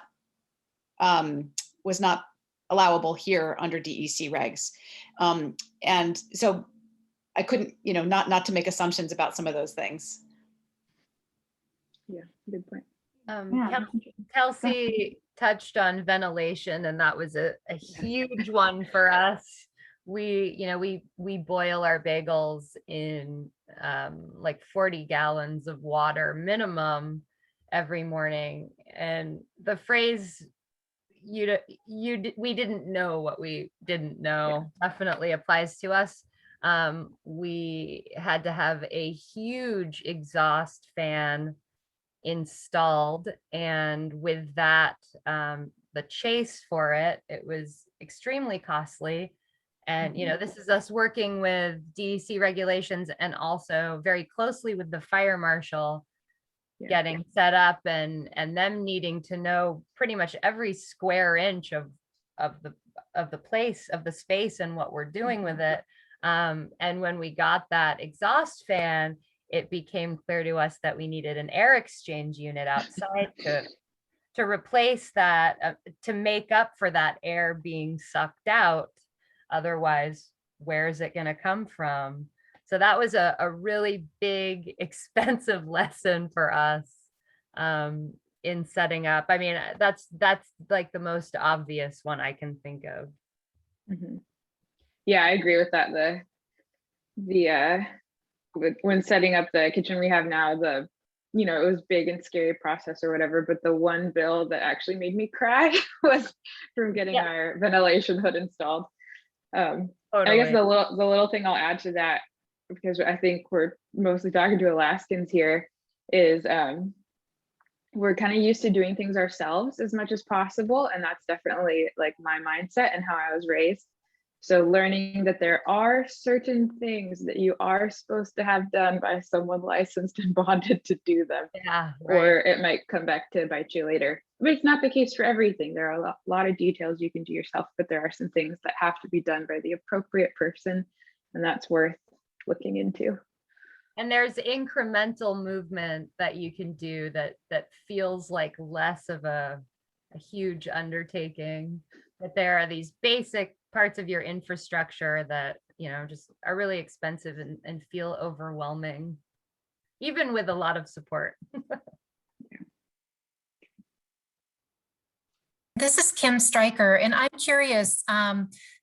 allowable here under DEC regs. And so I couldn't, not to make assumptions about some of those things. Yeah, good point. Kelsey touched on ventilation, and that was a huge one for us. We boil our bagels in like 40 gallons of water minimum every morning, and the phrase we didn't know what we didn't know definitely applies to us. We had to have a huge exhaust fan installed, and with that, the chase for it was extremely costly. And this is us working with DEC regulations and also very closely with the fire marshal, getting set up and them needing to know pretty much every square inch of the space and what we're doing with it. And when we got that exhaust fan, it became clear to us that we needed an air exchange unit outside to replace that, to make up for that air being sucked out. Otherwise, where is it going to come from? So that was a really big, expensive lesson for us in setting up. I mean, that's like the most obvious one I can think of. Mhm. Yeah, I agree with that. When setting up the kitchen we have now, it was big and scary process or whatever, but the one bill that actually made me cry was from getting our ventilation hood installed. I guess the little thing I'll add to that, because I think we're mostly talking to Alaskans here, is we're kind of used to doing things ourselves as much as possible, and that's definitely like my mindset and how I was raised. So learning that there are certain things that you are supposed to have done by someone licensed and bonded to do them, or it might come back to bite you later. But it's not the case for everything. There are a lot of details you can do yourself, but there are some things that have to be done by the appropriate person, and that's worth looking into. And there's incremental movement that you can do that feels like less of a huge undertaking. That there are these basic parts of your infrastructure that, just are really expensive and feel overwhelming, even with a lot of support. This is Kim Stryker, and I'm curious,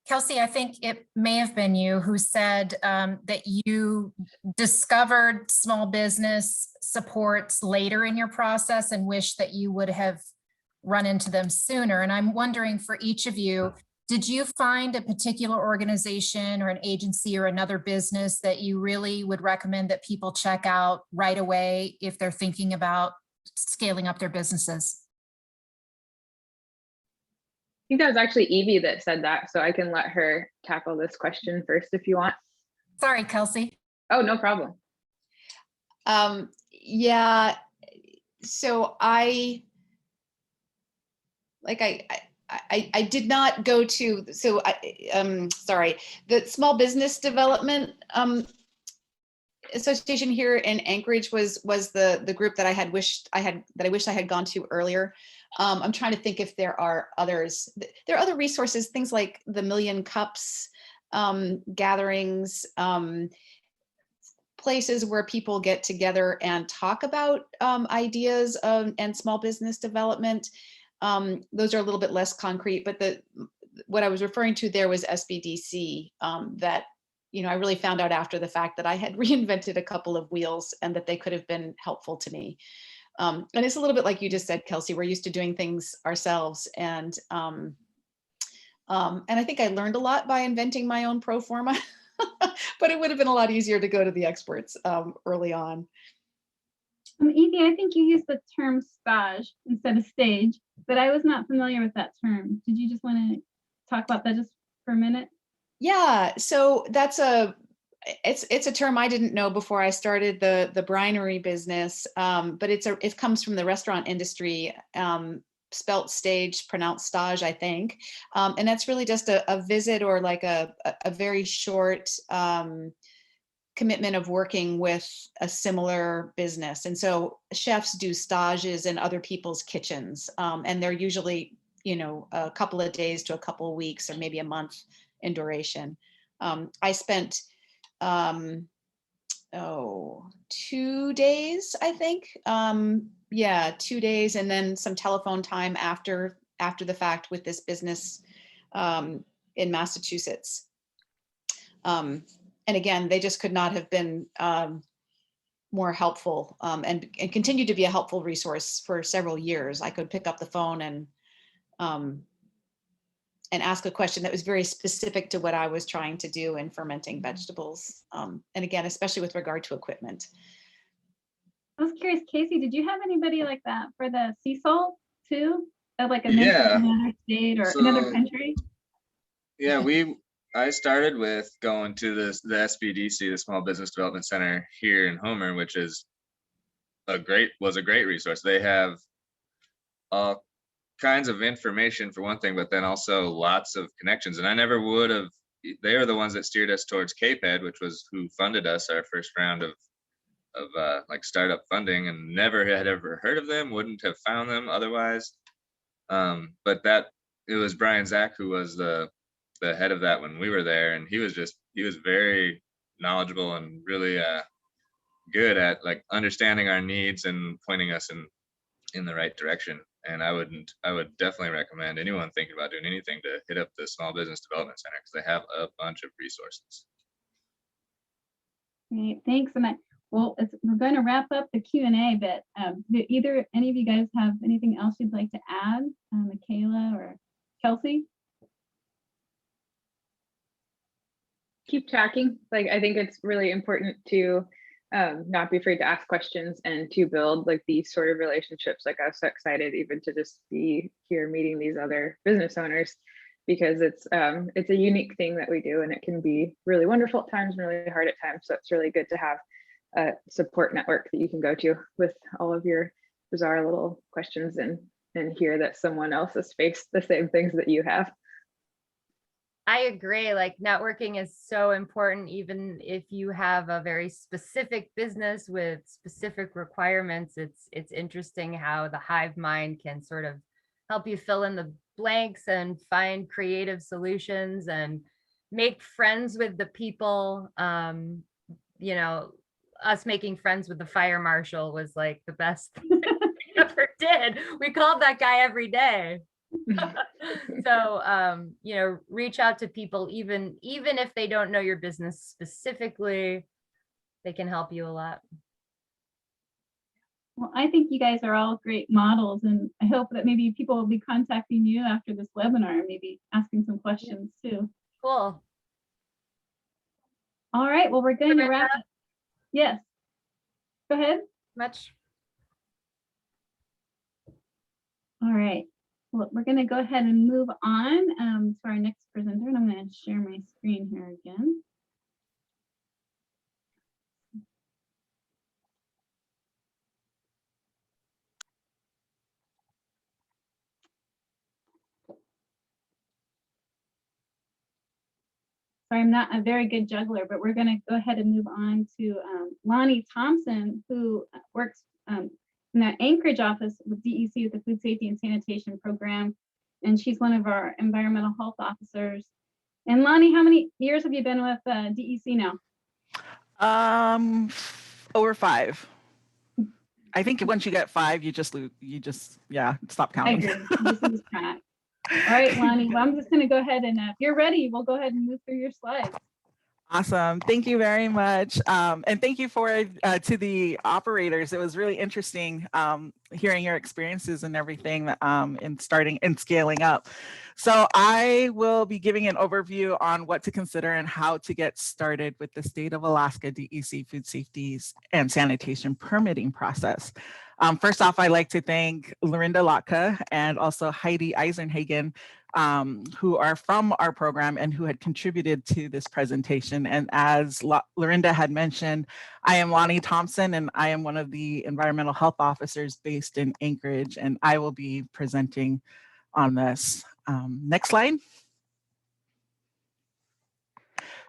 Kelsey, I think it may have been you who said that you discovered small business supports later in your process and wish that you would have run into them sooner. And I'm wondering, for each of you, did you find a particular organization or an agency or another business that you really would recommend that people check out right away if they're thinking about scaling up their businesses? I think that was actually Evie that said that, so I can let her tackle this question first if you want. Sorry, Kelsey. Oh, no problem. Yeah, so I did not go to, sorry, the Small Business Development Association here in Anchorage was the group that I wish I had gone to earlier. I'm trying to think if there are others. There are other resources, things like the Million Cups gatherings, places where people get together and talk about ideas and small business development. Those are a little bit less concrete, but what I was referring to there was SBDC, that I really found out after the fact that I had reinvented a couple of wheels and that they could have been helpful to me. And it's a little bit like you just said, Kelsey, we're used to doing things ourselves. And I think I learned a lot by inventing my own pro forma, but it would have been a lot easier to go to the experts early on. Evie, I think you used the term stage instead of stage, but I was not familiar with that term. Did you just want to talk about that just for a minute? Yeah, so it's a term I didn't know before I started the Brinery business, but it comes from the restaurant industry, spelt stage, pronounced stage, I think, and that's really just a visit or like a very short commitment of working with a similar business. And so chefs do stages in other people's kitchens, and they're usually a couple of days to a couple of weeks or maybe a month in duration. I spent 2 days, I think. 2 days, and then some telephone time after the fact with this business in Massachusetts. And again, they just could not have been more helpful, and continue to be a helpful resource for several years. I could pick up the phone and ask a question that was very specific to what I was trying to do in fermenting vegetables. And again, especially with regard to equipment. I was curious, Casey, did you have anybody like that for the sea salt too? Like a Yeah. mentor in another state or another country? Yeah, I started with going to the SBDC, the Small Business Development Center here in Homer, which was a great resource. They have all kinds of information for one thing, but then also lots of connections. And I never would have, they are the ones that steered us towards CAPED, which was who funded us our first round of like startup funding, and never had ever heard of them, wouldn't have found them otherwise. But it was Brian Zach who was the head of that when we were there, and he he was very knowledgeable and really good at like understanding our needs and pointing us in the right direction. And I would definitely recommend anyone thinking about doing anything to hit up the Small Business Development Center, because they have a bunch of resources. Great, thanks. And we're going to wrap up the Q&A bit. Do either any of you guys have anything else you'd like to add, Michaela or Kelsey? Keep tracking. Like, I think it's really important to not be afraid to ask questions and to build like these sort of relationships. Like, I was so excited even to just be here meeting these other business owners, because it's a unique thing that we do, and it can be really wonderful at times and really hard at times. So it's really good to have a support network that you can go to with all of your bizarre little questions, and hear that someone else has faced the same things that you have. I agree. Like, networking is so important, even if you have a very specific business with specific requirements. It's interesting how the hive mind can sort of help you fill in the blanks and find creative solutions and make friends with the people. You know, us making friends with the fire marshal was like the best thing we ever did. We called that guy every day. So, you know, reach out to people, even if they don't know your business specifically, they can help you a lot. Well, I think you guys are all great models, and I hope that maybe people will be contacting you after this webinar, maybe asking some questions too. Cool. All right, well, we're going to wrap up. Yes, go ahead. Much. All right. Well, we're going to go ahead and move on to our next presenter, and I'm going to share my screen here again. Sorry, I'm not a very good juggler, but we're going to go ahead and move on to Lonnie Thompson, who works in the Anchorage office with DEC with the Food Safety and Sanitation Program. And she's one of our environmental health officers. And Lonnie, how many years have you been with DEC now? Over 5. I think once you get 5, you just stop counting. I agree. Just lose track. All right, Lonnie, well, I'm just going to go ahead and if you're ready, we'll go ahead and move through your slides. Awesome. Thank you very much. And thank you to the operators. It was really interesting hearing your experiences and everything in starting and scaling up. So I will be giving an overview on what to consider and how to get started with the State of Alaska DEC Food Safety and Sanitation permitting process. First off, I'd like to thank Lorinda Lotka and also Heidi Eisenhagen, who are from our program and who had contributed to this presentation. And as Lorinda had mentioned, I am Lonnie Thompson, and I am one of the environmental health officers based in Anchorage, and I will be presenting on this. Next slide.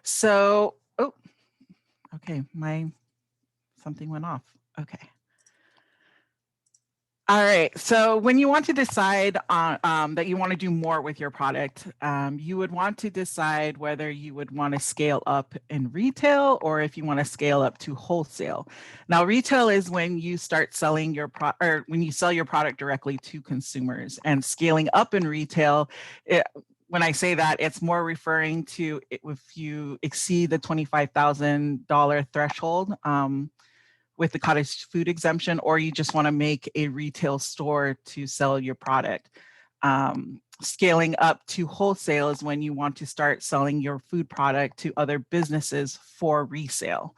So, oh, okay, something went off. Okay. All right, so when you want to decide on that you want to do more with your product, you would want to decide whether you would want to scale up in retail or if you want to scale up to wholesale. Now, retail is when you start selling your when you sell your product directly to consumers, and scaling up in retail, when I say that, it's more referring to if you exceed the $25,000 threshold with the cottage food exemption, or you just want to make a retail store to sell your product. Scaling up to wholesale is when you want to start selling your food product to other businesses for resale.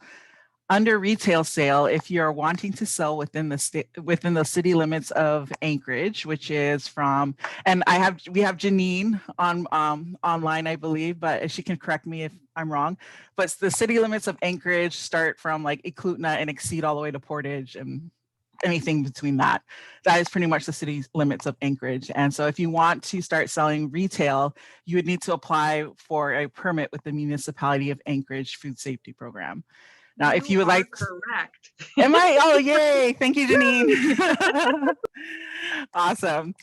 Under retail sale, if you're wanting to sell within the city limits of Anchorage, which is from, and we have Janine on online, I believe, but she can correct me if I'm wrong. But the city limits of Anchorage start from like Eklutna and exceed all the way to Portage and anything between that. That is pretty much the city limits of Anchorage. And so if you want to start selling retail, you would need to apply for a permit with the Municipality of Anchorage Food Safety Program. Now, if you would like, correct. am I? Oh, yay. Thank you, Janine. Awesome.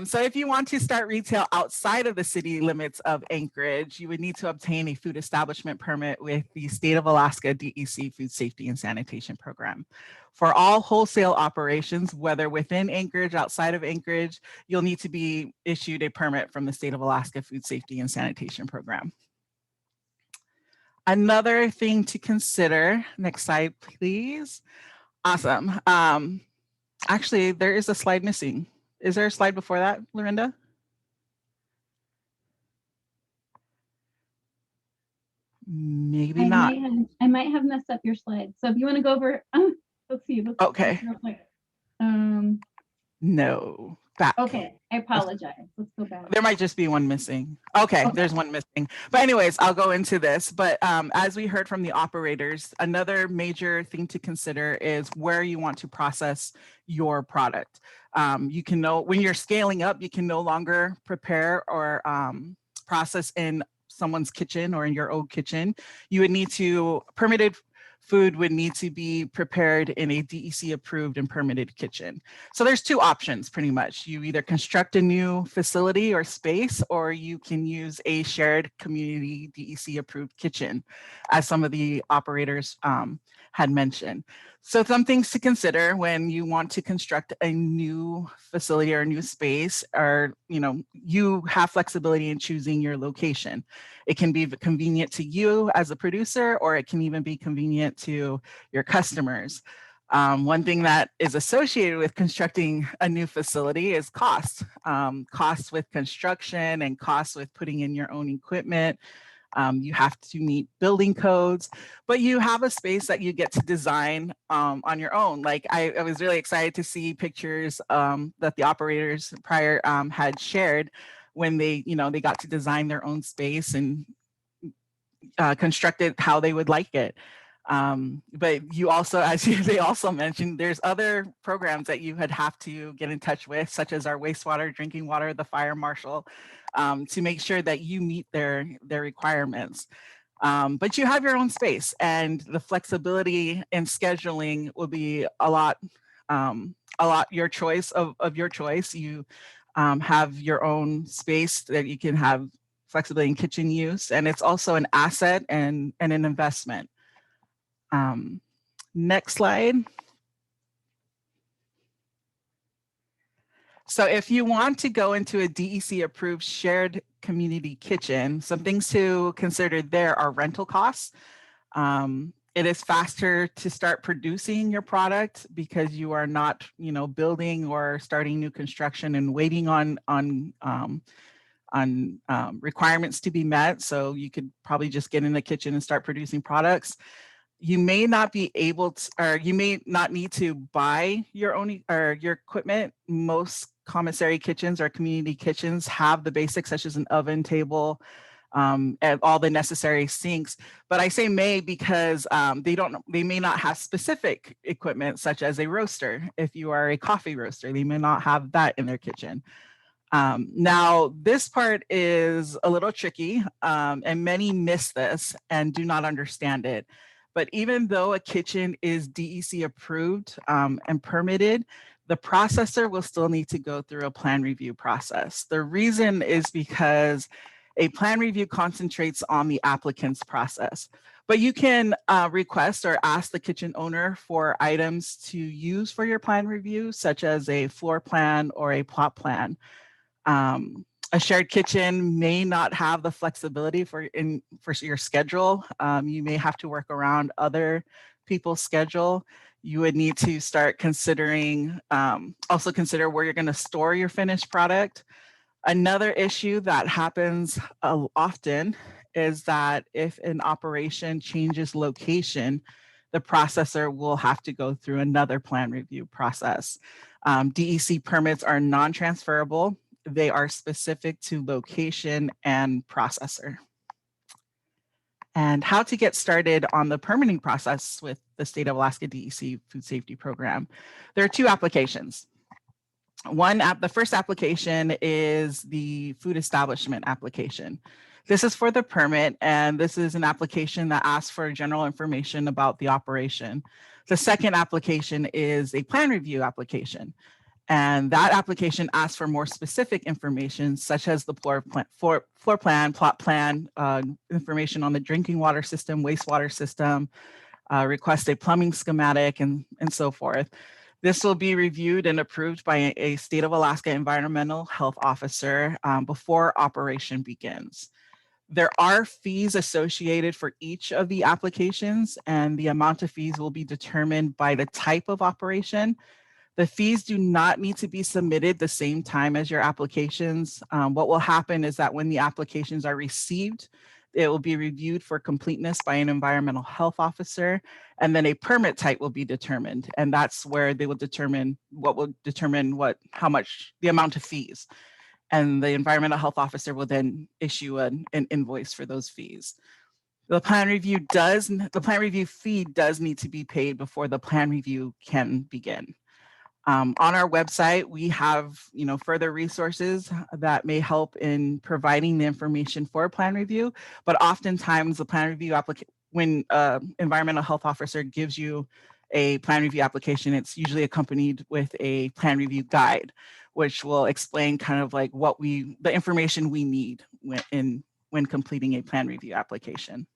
So if you want to start retail outside of the city limits of Anchorage, you would need to obtain a food establishment permit with the State of Alaska DEC Food Safety and Sanitation Program. For all wholesale operations, whether within Anchorage, outside of Anchorage, you'll need to be issued a permit from the State of Alaska Food Safety and Sanitation Program. Another thing to consider, next slide, please. Awesome. Actually, there is a slide missing. Is there a slide before that, Lorinda? Maybe not. I might have messed up your slide. So if you want to go over, let's see. Okay. Real quick. No. Back. Okay, I apologize. Let's go back. There might just be one missing. Okay, there's one missing. But anyways, I'll go into this. But as we heard from the operators, another major thing to consider is where you want to process your product. You can know when you're scaling up, you can no longer prepare or process in someone's kitchen or in your own kitchen. You would need to, permitted food would need to be prepared in a DEC approved and permitted kitchen. So there's two options pretty much. You either construct a new facility or space, or you can use a shared community DEC approved kitchen, as some of the operators had mentioned. So some things to consider when you want to construct a new facility or a new space are, you have flexibility in choosing your location. It can be convenient to you as a producer, or it can even be convenient to your customers. One thing that is associated with constructing a new facility is cost. Costs with construction and costs with putting in your own equipment. You have to meet building codes, but you have a space that you get to design on your own. Like I was really excited to see pictures that the operators prior had shared when they got to design their own space and construct it how they would like it. But you also, they also mentioned, there's other programs that you would have to get in touch with, such as our wastewater, drinking water, the fire marshal, to make sure that you meet their requirements. But you have your own space, and the flexibility in scheduling will be a lot your choice of your choice. You have your own space that you can have flexibility in kitchen use, and it's also an asset and an investment. Next slide. So if you want to go into a DEC approved shared community kitchen, some things to consider there are rental costs. It is faster to start producing your product because you are not, building or starting new construction and waiting on requirements to be met. So you could probably just get in the kitchen and start producing products. You may not be able to, or you may not need to buy your own or your equipment. Most commissary kitchens or community kitchens have the basics, such as an oven, table, and all the necessary sinks. But I say may because they may not have specific equipment, such as a roaster. If you are a coffee roaster, they may not have that in their kitchen. Now, this part is a little tricky, and many miss this and do not understand it. But even though a kitchen is DEC approved and permitted, the processor will still need to go through a plan review process. The reason is because a plan review concentrates on the applicant's process. But you can request or ask the kitchen owner for items to use for your plan review, such as a floor plan or a plot plan. A shared kitchen may not have the flexibility for your schedule. You may have to work around other people's schedule. You would need to start considering, also consider where you're going to store your finished product. Another issue that happens often is that if an operation changes location, the processor will have to go through another plan review process. DEC permits are non-transferable. They are specific to location and processor. And how to get started on the permitting process with the State of Alaska DEC Food Safety Program. There are two applications. The first application is the food establishment application. This is for the permit, and this is an application that asks for general information about the operation. The second application is a plan review application. And that application asks for more specific information, such as the floor plan, plot plan, information on the drinking water system, wastewater system, request a plumbing schematic, and so forth. This will be reviewed and approved by a state of Alaska environmental health officer before operation begins. There are fees associated for each of the applications, and the amount of fees will be determined by the type of operation. The fees do not need to be submitted the same time as your applications. What will happen is that when the applications are received, it will be reviewed for completeness by an environmental health officer, and then a permit type will be determined. And that's where they will determine how much the amount of fees. And the environmental health officer will then issue an invoice for those fees. The plan review fee does need to be paid before the plan review can begin. On our website, we have further resources that may help in providing the information for a plan review, but oftentimes the plan review when environmental health officer gives you a plan review application, it's usually accompanied with a plan review guide, which will explain kind of like the information we need when completing a plan review application.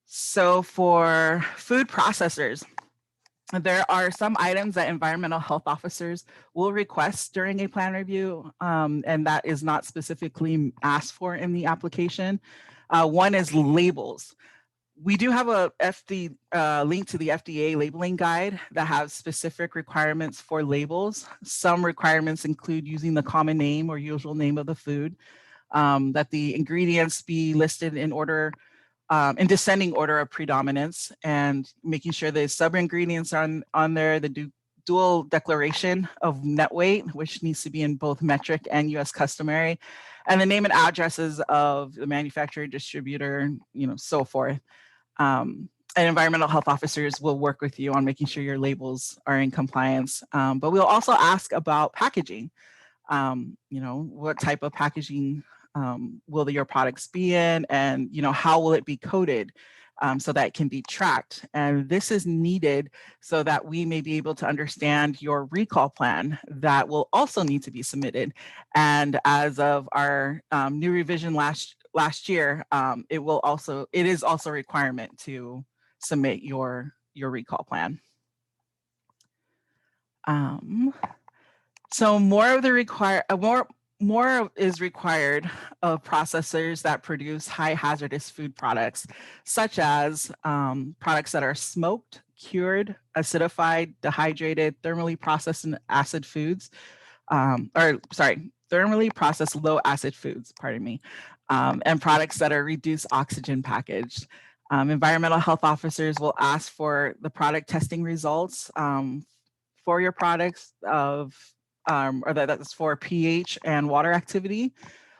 So for food processors, there are some items that environmental health officers will request during a plan review, and that is not specifically asked for in the application. One is labels. We do have a link to the FDA labeling guide that has specific requirements for labels. Some requirements include using the common name or usual name of the food, that the ingredients be listed in order in descending order of predominance, and making sure the sub-ingredients are on there, the dual declaration of net weight, which needs to be in both metric and US customary, and the name and addresses of the manufacturer, distributor, so forth. And environmental health officers will work with you on making sure your labels are in compliance. But we'll also ask about packaging. What type of packaging will your products be in, and how will it be coated so that it can be tracked. And this is needed so that we may be able to understand your recall plan that will also need to be submitted. And as of our new revision last year, it is also a requirement to submit your recall plan. So more is required of processors that produce high hazardous food products, such as products that are smoked, cured, acidified, dehydrated, thermally processed acid foods, thermally processed low acid foods, pardon me, and products that are reduced oxygen packaged. Environmental health officers will ask for the product testing results for your products or that's for pH and water activity.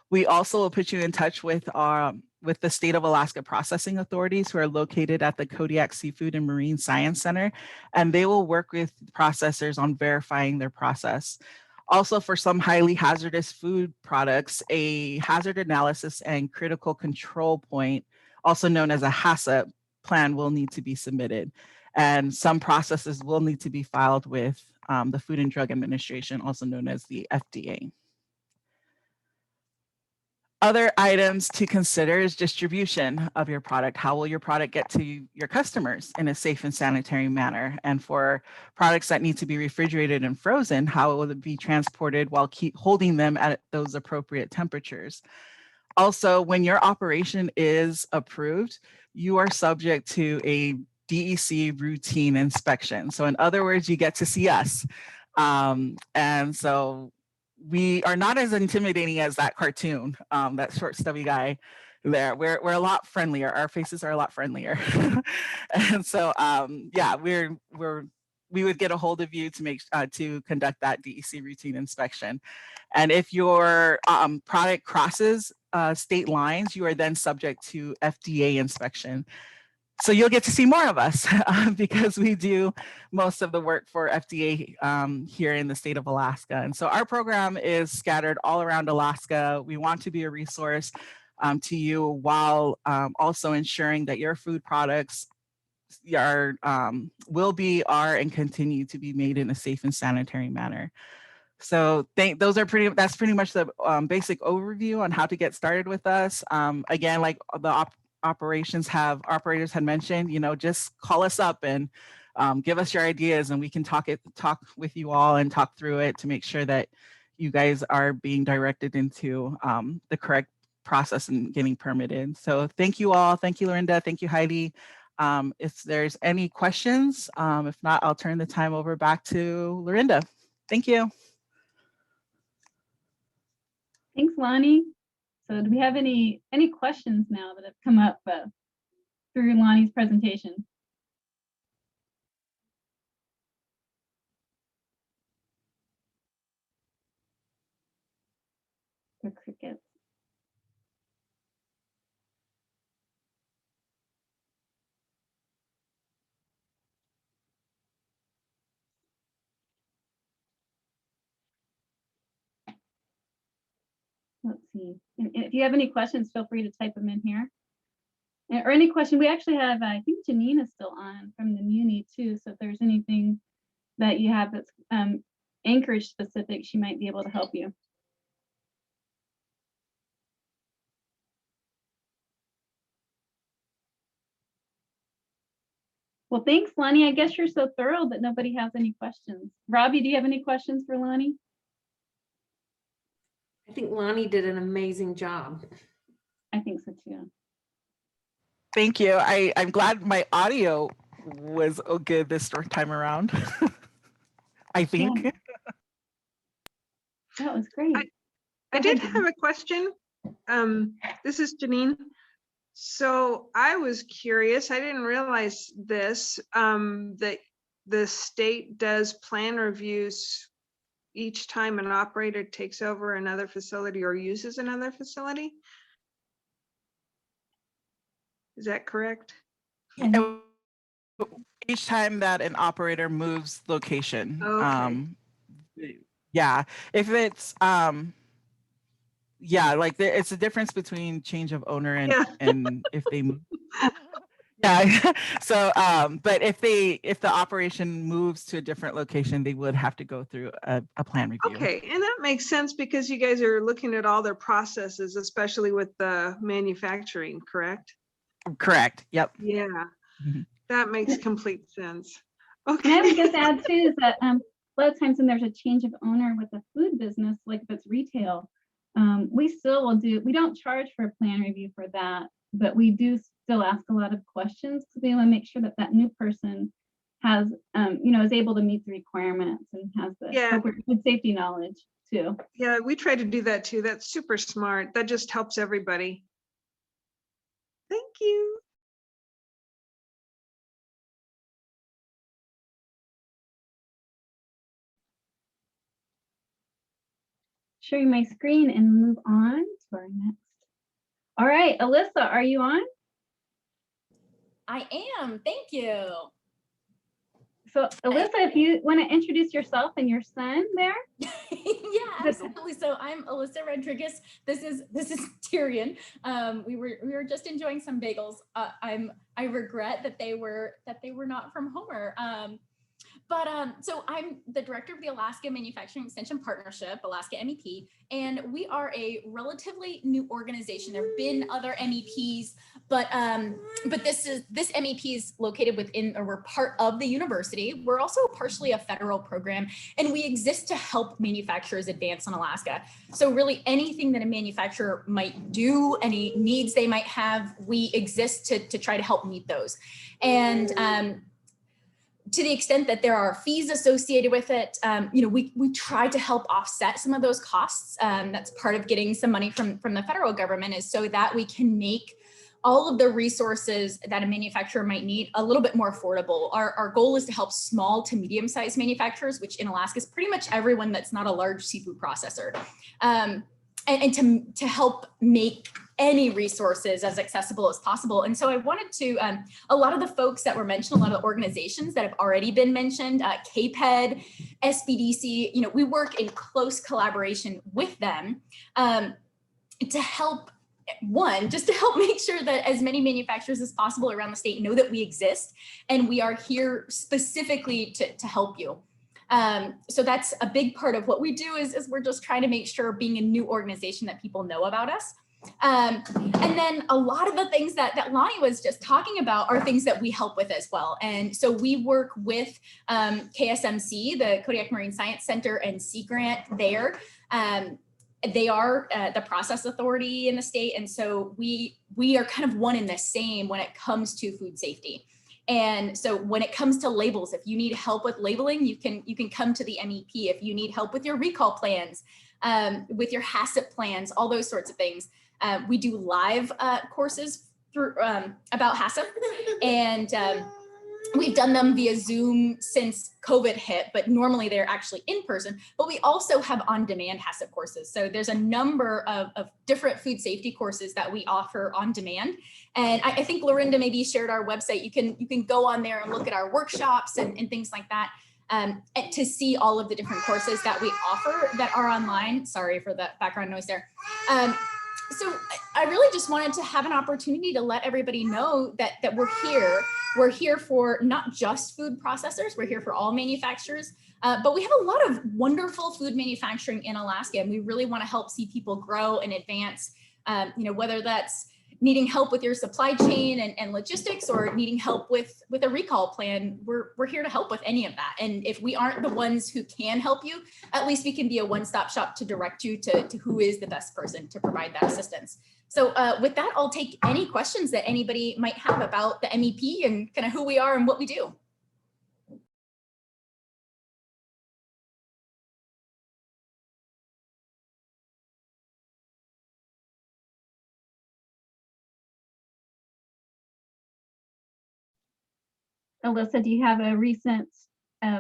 We also will put you in touch with the State of Alaska Processing Authorities, who are located at the Kodiak Seafood and Marine Science Center, and they will work with processors on verifying their process. Also, for some highly hazardous food products, a hazard analysis and critical control point, also known as a HACCP plan, will need to be submitted. And some processes will need to be filed with the Food and Drug Administration, also known as the FDA. Other items to consider is distribution of your product. How will your product get to your customers in a safe and sanitary manner? And for products that need to be refrigerated and frozen, how will it be transported while holding them at those appropriate temperatures? Also, when your operation is approved, you are subject to a DEC routine inspection. So in other words, you get to see us. And so we are not as intimidating as that cartoon, that short stubby guy there. We're a lot friendlier. Our faces are a lot friendlier. And so yeah, we would get a hold of you to conduct that DEC routine inspection. And if your product crosses state lines, you are then subject to FDA inspection. So you'll get to see more of us because we do most of the work for FDA here in the state of Alaska. And so our program is scattered all around Alaska. We want to be a resource to you while also ensuring that your food products will be, are, and continue to be made in a safe and sanitary manner. So that's pretty much the basic overview on how to get started with us. Again, like the operators had mentioned, just call us up and give us your ideas, and we can talk with you all and talk through it to make sure that you guys are being directed into the correct process and getting permitted. So thank you all. Thank you, Lorinda. Thank you, Heidi. If there's any questions, if not, I'll turn the time over back to Lorinda. Thank you. Thanks, Lonnie. So do we have any questions now that have come up through Lonnie's presentation? The crickets. Let's see. And if you have any questions, feel free to type them in here. Or any question, we actually have, I think Janine is still on from the Muni too. So if there's anything that you have that's Anchorage specific, she might be able to help you. Well, thanks, Lonnie. I guess you're so thorough that nobody has any questions. Robbi, do you have any questions for Lonnie? I think Lonnie did an amazing job. I think so too. Thank you. I'm glad my audio was good this time around. I think. Yeah. That was great. I did have a question. This is Janine. So I was curious, I didn't realize this, that the state does plan reviews each time an operator takes over another facility or uses another facility. Is that correct? Each time that an operator moves location. Okay. Yeah, if it's yeah, like it's a difference between change of owner and if they move. Yeah. So but if the operation moves to a different location, they would have to go through a plan review. Okay, and that makes sense because you guys are looking at all their processes, especially with the manufacturing, correct? Correct. Yep. Yeah, that makes complete sense. And I would Okay. just add too is that a lot of times when there's a change of owner with a food business, like if it's retail, we still will do, we don't charge for a plan review for that, but we do still ask a lot of questions because we want to make sure that that new person has, is able to meet the requirements and has the appropriate food safety knowledge too. Yeah, we try to do that too. That's super smart. That just helps everybody. Thank you. Sharing my screen and move on to our next. All right, Alyssa, are you on? I am, thank you. So Alyssa, if you want to introduce yourself and your son there. Yeah, absolutely. So I'm Alyssa Rodriguez. This is Tyrion. We were just enjoying some bagels. I regret that they were not from Homer. So I'm the director of the Alaska Manufacturing Extension Partnership, Alaska MEP, and we are a relatively new organization. There have been other MEPs, but this MEP is located within, or we're part of the university. We're also partially a federal program, and we exist to help manufacturers advance in Alaska. So really anything that a manufacturer might do, any needs they might have, we exist to try to help meet those. And to the extent that there are fees associated with it, we try to help offset some of those costs. That's part of getting some money from the federal government, is so that we can make all of the resources that a manufacturer might need a little bit more affordable. Our goal is to help small to medium-sized manufacturers, which in Alaska is pretty much everyone that's not a large seafood processor, and to help make any resources as accessible as possible. And so I wanted to, a lot of the folks that were mentioned, a lot of the organizations that have already been mentioned, CAPED, SBDC, we work in close collaboration with them to help one, just to help make sure that as many manufacturers as possible around the state know that we exist and we are here specifically to help you. So that's a big part of what we do is we're just trying to make sure, being a new organization, that people know about us. And then a lot of the things that Lonnie was just talking about are things that we help with as well. And so we work with KSMC, the Kodiak Marine Science Center, and Sea Grant there. They are the process authority in the state. And so we are kind of one and the same when it comes to food safety. And so when it comes to labels, if you need help with labeling, you can come to the MEP. If you need help with your recall plans, with your HACCP plans, all those sorts of things. We do live courses through about HACCP, and we've done them via Zoom since COVID hit, but normally they're actually in person. But we also have on-demand HACCP courses. So there's a number of different food safety courses that we offer on demand. And I think Lorinda maybe shared our website. You can go on there and look at our workshops and things like that to see all of the different courses that we offer that are online. Sorry for the background noise there. So I really just wanted to have an opportunity to let everybody know that we're here. We're here for not just food processors, we're here for all manufacturers, but we have a lot of wonderful food manufacturing in Alaska, and we really want to help see people grow and advance, whether that's needing help with your supply chain and logistics, or needing help with a recall plan. We're here to help with any of that. And if we aren't the ones who can help you, at least we can be a one-stop shop to direct you to who is the best person to provide that assistance. So with that, I'll take any questions that anybody might have about the MEP and kind of who we are and what we do. Alyssa, do you have a recent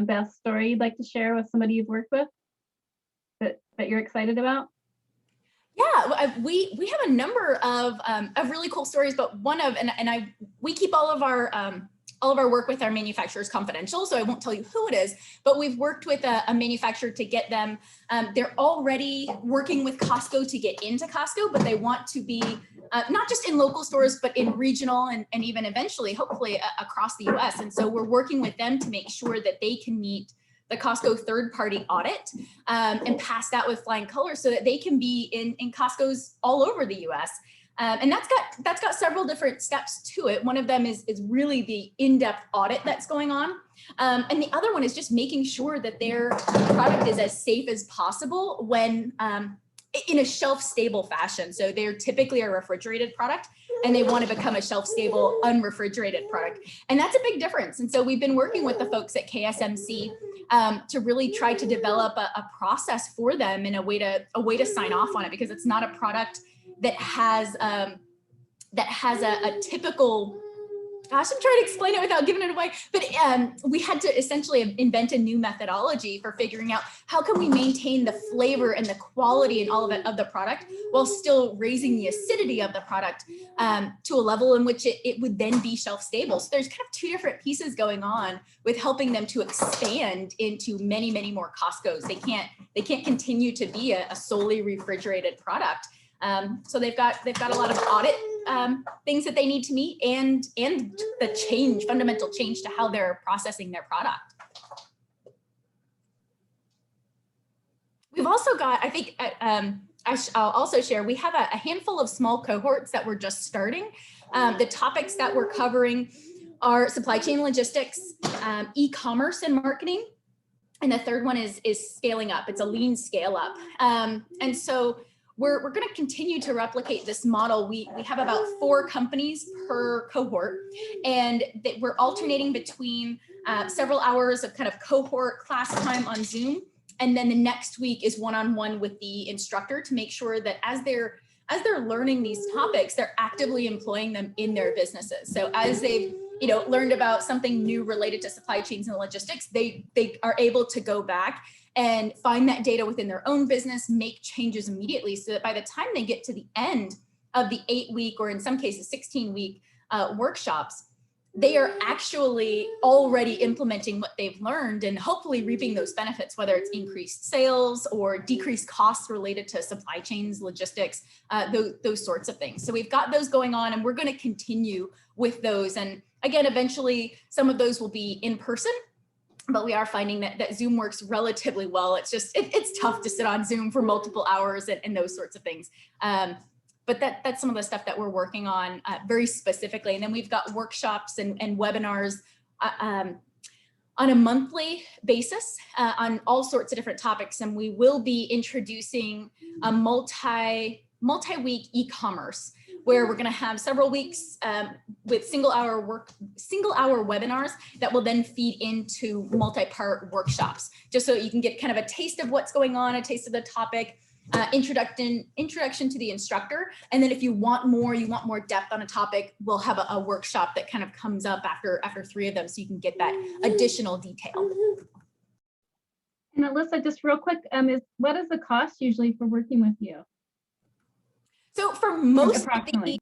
best story you'd like to share with somebody you've worked with that you're excited about? Yeah, we have a number of really cool stories, but one of we keep all of our work with our manufacturers confidential, so I won't tell you who it is, but we've worked with a manufacturer to get them. They're already working with Costco to get into Costco, but they want to be not just in local stores, but in regional and even eventually, hopefully, across the US. And so we're working with them to make sure that they can meet the Costco third-party audit and pass that with flying colors so that they can be in Costco's all over the US. And that's got several different steps to it. One of them is really the in-depth audit that's going on. And the other one is just making sure that their product is as safe as possible when in a shelf-stable fashion. So they're typically a refrigerated product, and they want to become a shelf-stable, unrefrigerated product. And that's a big difference. And so we've been working with the folks at KSMC to really try to develop a process for them and a way to sign off on it, because it's not a product that has a typical, gosh, I'm trying to explain it without giving it away, but we had to essentially invent a new methodology for figuring out how can we maintain the flavor and the quality and all of it of the product while still raising the acidity of the product to a level in which it would then be shelf stable. So there's kind of two different pieces going on with helping them to expand into many, many more Costco's. They can't continue to be a solely refrigerated product. So they've got a lot of audit things that they need to meet and the fundamental change to how they're processing their product. We've also got, I think, I'll also share, we have a handful of small cohorts that we're just starting. The topics that we're covering are supply chain logistics, e-commerce and marketing. And the third one is scaling up. It's a lean scale up. And so we're going to continue to replicate this model. We have about 4 companies per cohort, and we're alternating between several hours of kind of cohort class time on Zoom. And then the next week is one-on-one with the instructor to make sure that as they're learning these topics, they're actively employing them in their businesses. So as they've learned about something new related to supply chains and logistics, they are able to go back and find that data within their own business, make changes immediately, so that by the time they get to the end of the 8-week, or in some cases 16-week workshops, they are actually already implementing what they've learned and hopefully reaping those benefits, whether it's increased sales or decreased costs related to supply chains, logistics, those sorts of things. So we've got those going on, and we're going to continue with those. And again, eventually some of those will be in person, but we are finding that Zoom works relatively well. It's just, it's tough to sit on Zoom for multiple hours and those sorts of things. But that's some of the stuff that we're working on very specifically. And then we've got workshops and webinars on a monthly basis on all sorts of different topics. And we will be introducing a multi-week e-commerce, where we're going to have several weeks with single hour webinars that will then feed into multi-part workshops, just so you can get kind of a taste of what's going on, a taste of the topic, introduction to the instructor. And then if you want more depth on a topic, we'll have a workshop that kind of comes up after 3 of them, so you can get that additional detail. And Alyssa, just real quick, what is the cost usually for working with you? So for most approximately.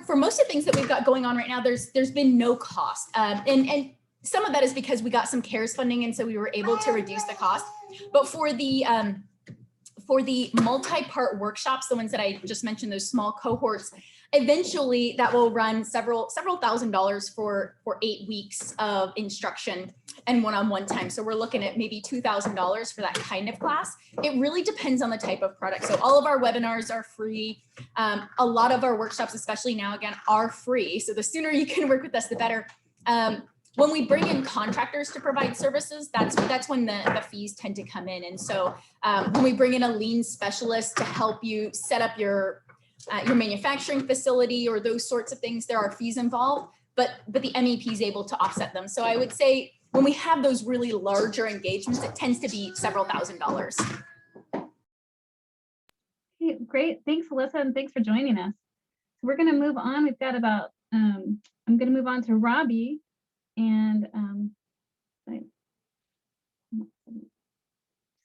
For most of the things that we've got going on right now, there's been no cost. And some of that is because we got some CARES funding, and so we were able to reduce the cost. But for the multi-part workshops, the ones that I just mentioned, those small cohorts, eventually that will run several $1,000s for 8 weeks of instruction and one-on-one time. So we're looking at maybe $2,000 for that kind of class. It really depends on the type of product. So all of our webinars are free. A lot of our workshops, especially now, again, are free. So the sooner you can work with us, the better. When we bring in contractors to provide services, that's when the fees tend to come in. And so when we bring in a lean specialist to help you set up your manufacturing facility or those sorts of things, there are fees involved, but the MEP is able to offset them. So I would say when we have those really larger engagements, it tends to be several $1,000s. Okay, great. Thanks, Alyssa, and thanks for joining us. So we're going to move on. We've got about, I'm going to move on to Robbi. And just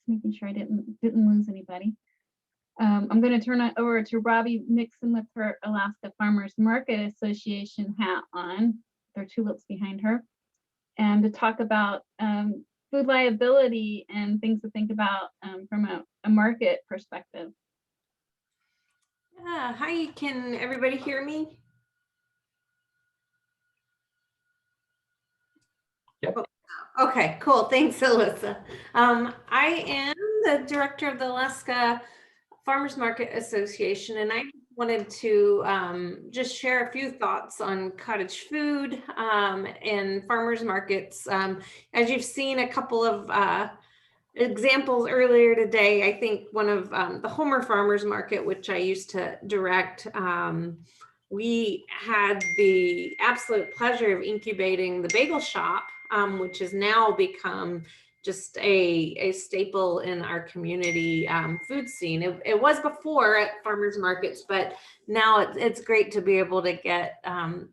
making sure I didn't lose anybody. I'm going to turn it over to Robbi Mixon with her Alaska Farmers Market Association hat on. There are tulips behind her, and to talk about food liability and things to think about from a market perspective. Hi, can everybody hear me? Okay, cool. Thanks, Alyssa. I am the director of the Alaska Farmers Market Association, and I wanted to just share a few thoughts on cottage food and farmers markets. As you've seen a couple of examples earlier today, I think one of the Homer Farmers Market, which I used to direct, we had the absolute pleasure of incubating the Bagel Shop, which has now become just a staple in our community food scene. It was before at farmers markets, but now it's great to be able to get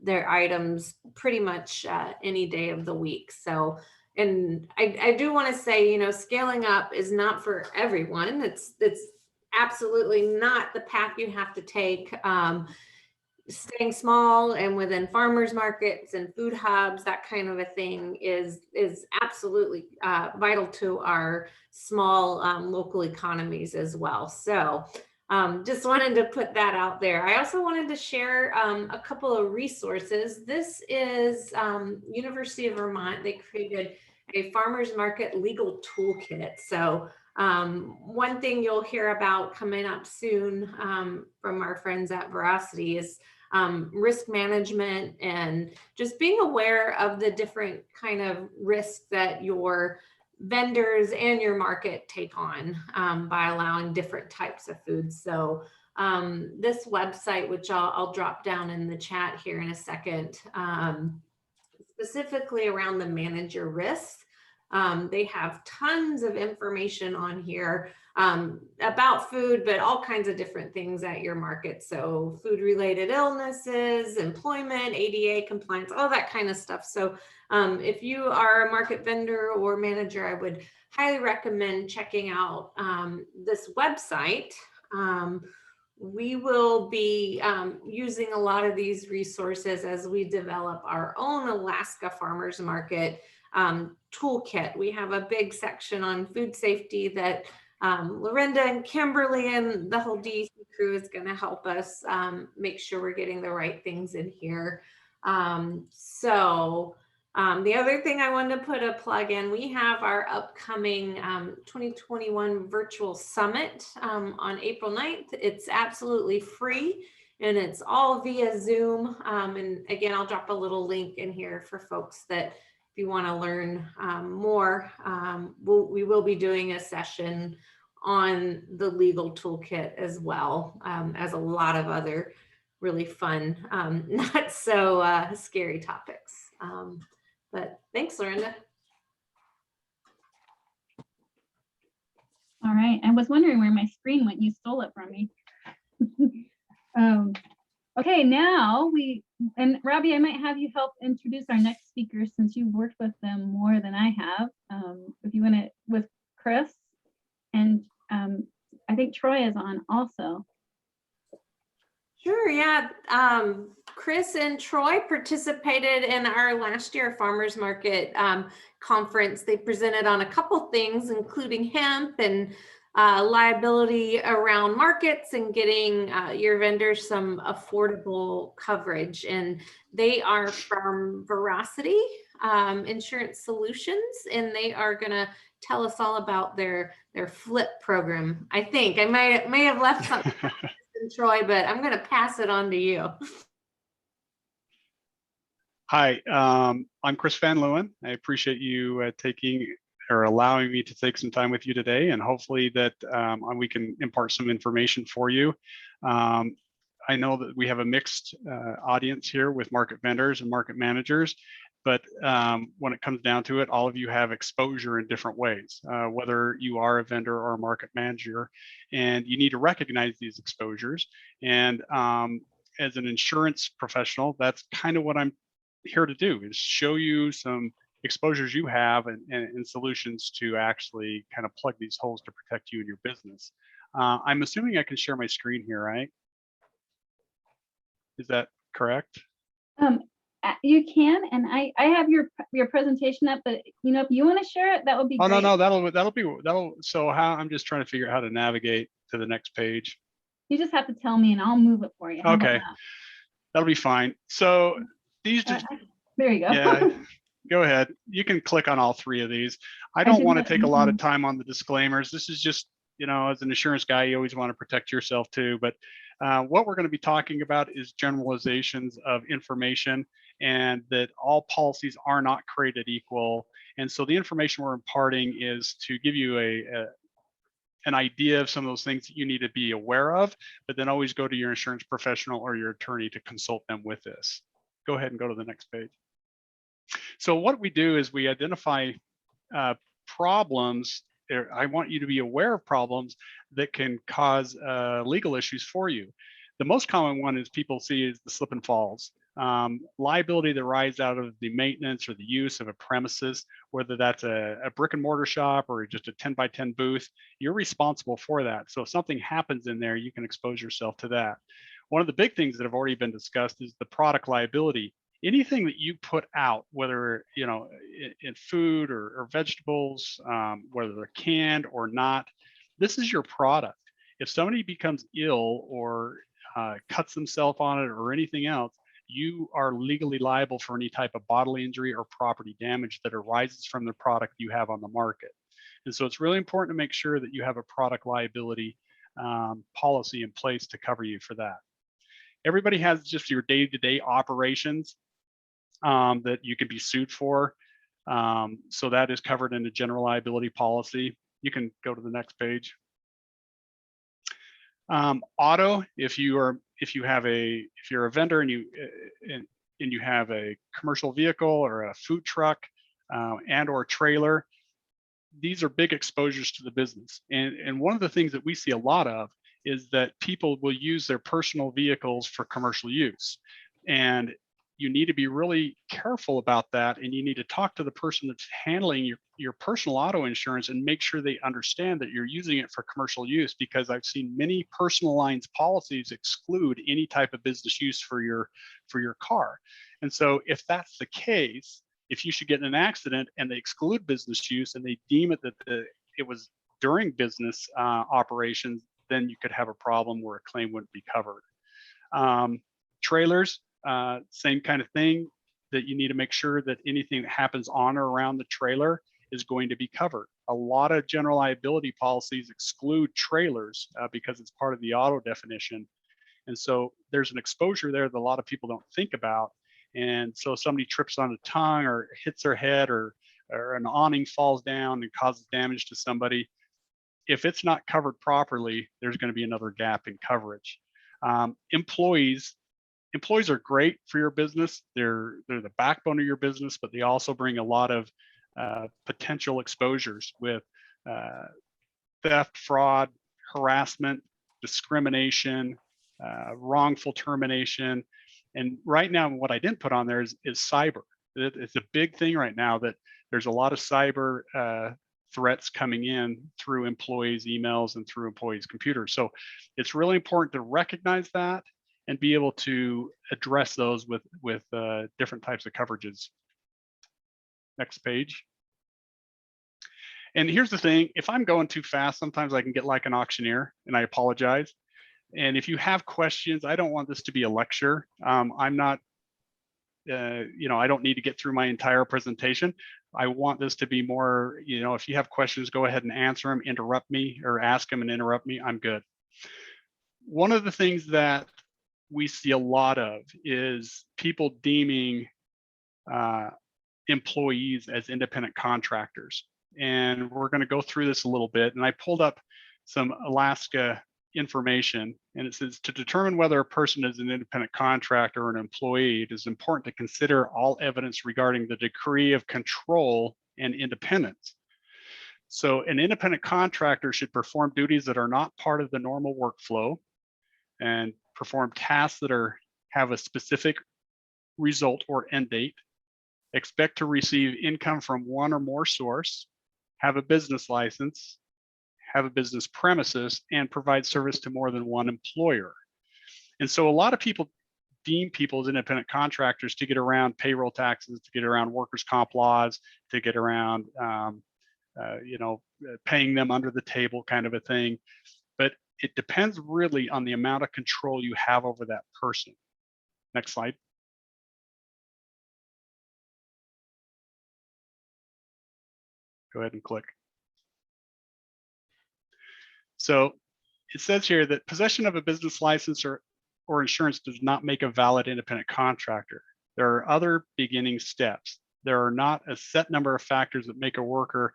their items pretty much any day of the week. So, and I do want to say, you know, scaling up is not for everyone. It's absolutely not the path you have to take. Staying small and within farmers markets and food hubs, that kind of a thing is absolutely vital to our small local economies as well. So just wanted to put that out there. I also wanted to share a couple of resources. This is University of Vermont. They created a farmers market legal toolkit. So one thing you'll hear about coming up soon from our friends at Veracity is risk management and just being aware of the different kind of risks that your vendors and your market take on by allowing different types of foods. So this website, which I'll drop down in the chat here in a second, specifically around the manage your risks. They have tons of information on here about food, but all kinds of different things at your market. So food related illnesses, employment, ADA compliance, all that kind of stuff. So if you are a market vendor or manager, I would highly recommend checking out this website. we will be using a lot of these resources as we develop our own Alaska Farmers Market toolkit. We have a big section on food safety that Lorinda and Kimberly and the whole DEC crew is going to help us make sure we're getting the right things in here. The other thing I wanted to put a plug in, we have our upcoming 2021 virtual summit on April 9th. It's absolutely free and it's all via Zoom. And again, I'll drop a little link in here for folks that if you want to learn more, we will be doing a session on the legal toolkit as well as a lot of other really fun, not so scary topics. But thanks, Lorinda. All right, I was wondering where my screen went. You stole it from me. Okay, now and Robbi, I might have you help introduce our next speaker since you've worked with them more than I have. If you want to, with Chris, and I think Troy is on also. Sure, yeah. Chris and Troy participated in our last year farmers market conference. They presented on a couple things, including hemp and liability around markets and getting your vendors some affordable coverage. And they are from Veracity Insurance Solutions, and they are going to tell us all about their flip program. I think I may have left something. Troy, but I'm going to pass it on to you. Hi, I'm Chris Van Leeuwen. I appreciate you taking or allowing me to take some time with you today, and hopefully that we can impart some information for you. I know that we have a mixed audience here with market vendors and market managers, but when it comes down to it, all of you have exposure in different ways, whether you are a vendor or a market manager, and you need to recognize these exposures. And as an insurance professional, that's kind of what I'm here to do, is show you some exposures you have and solutions to actually kind of plug these holes to protect you and your business. I'm assuming I can share my screen here, right? Is that correct? You can, and I have your presentation up, but you know, if you want to share it, that would be great. No, that'll. So I'm just trying to figure out how to navigate to the next page. You just have to tell me, and I'll move it for you. How Okay, that'll be fine. So these just there you go. Yeah, go ahead. You can click on all three of these. I don't want to take a lot of time on the disclaimers. This is just, you know, as an insurance guy, you always want to protect yourself too. But what we're going to be talking about is generalizations of information, and that all policies are not created equal. And so the information we're imparting is to give you an idea of some of those things that you need to be aware of, but then always go to your insurance professional or your attorney to consult them with this. Go ahead and go to the next page. So what we do is we identify problems. I want you to be aware of problems that can cause legal issues for you. The most common one is people see is the slip and falls. Liability that arises out of the maintenance or the use of a premises, whether that's a brick and mortar shop or just a 10 by 10 booth, you're responsible for that. So if something happens in there, you can expose yourself to that. One of the big things that have already been discussed is the product liability. Anything that you put out, whether you know in food or vegetables, whether they're canned or not, this is your product. If somebody becomes ill or cuts themselves on it or anything else, you are legally liable for any type of bodily injury or property damage that arises from the product you have on the market. And so it's really important to make sure that you have a product liability policy in place to cover you for that. Everybody has just your day-to-day operations that you can be sued for. So that is covered in the general liability policy. You can go to the next page. Auto, if you're a vendor and you have a commercial vehicle or a food truck and or trailer, these are big exposures to the business. And one of the things that we see a lot of is that people will use their personal vehicles for commercial use. And you need to be really careful about that, and you need to talk to the person that's handling your personal auto insurance and make sure they understand that you're using it for commercial use, because I've seen many personal lines policies exclude any type of business use for your car. And so if that's the case, if you should get in an accident and they exclude business use and they deem it that it was during business operations, then you could have a problem where a claim wouldn't be covered. Trailers, same kind of thing, that you need to make sure that anything that happens on or around the trailer is going to be covered. A lot of general liability policies exclude trailers because it's part of the auto definition. And so there's an exposure there that a lot of people don't think about. And so somebody trips on a tongue or hits their head, or an awning falls down and causes damage to somebody. If it's not covered properly, there's going to be another gap in coverage. Employees are great for your business. They're the backbone of your business, but they also bring a lot of potential exposures with theft, fraud, harassment, discrimination, wrongful termination. And right now, what I didn't put on there is cyber. It's a big thing right now that there's a lot of cyber threats coming in through employees' emails and through employees' computers. So it's really important to recognize that and be able to address those with different types of coverages. Next page. And here's the thing, if I'm going too fast, sometimes I can get like an auctioneer, and I apologize. And if you have questions, I don't want this to be a lecture. I'm not, I don't need to get through my entire presentation. I want this to be more, if you have questions, go ahead and answer them, interrupt me, or ask them and interrupt me, I'm good. One of the things that we see a lot of is people deeming employees as independent contractors. And we're going to go through this a little bit. And I pulled up some Alaska information, and it says, to determine whether a person is an independent contractor or an employee, it is important to consider all evidence regarding the degree of control and independence. So an independent contractor should perform duties that are not part of the normal workflow and perform tasks that have a specific result or end date, expect to receive income from one or more source, have a business license, have a business premises, and provide service to more than one employer. And so a lot of people deem people as independent contractors to get around payroll taxes, to get around workers' comp laws, to get around paying them under the table kind of a thing. But it depends really on the amount of control you have over that person. Next slide. Go ahead and click. So it says here that possession of a business license or insurance does not make a valid independent contractor. There are other beginning steps. There are not a set number of factors that make a worker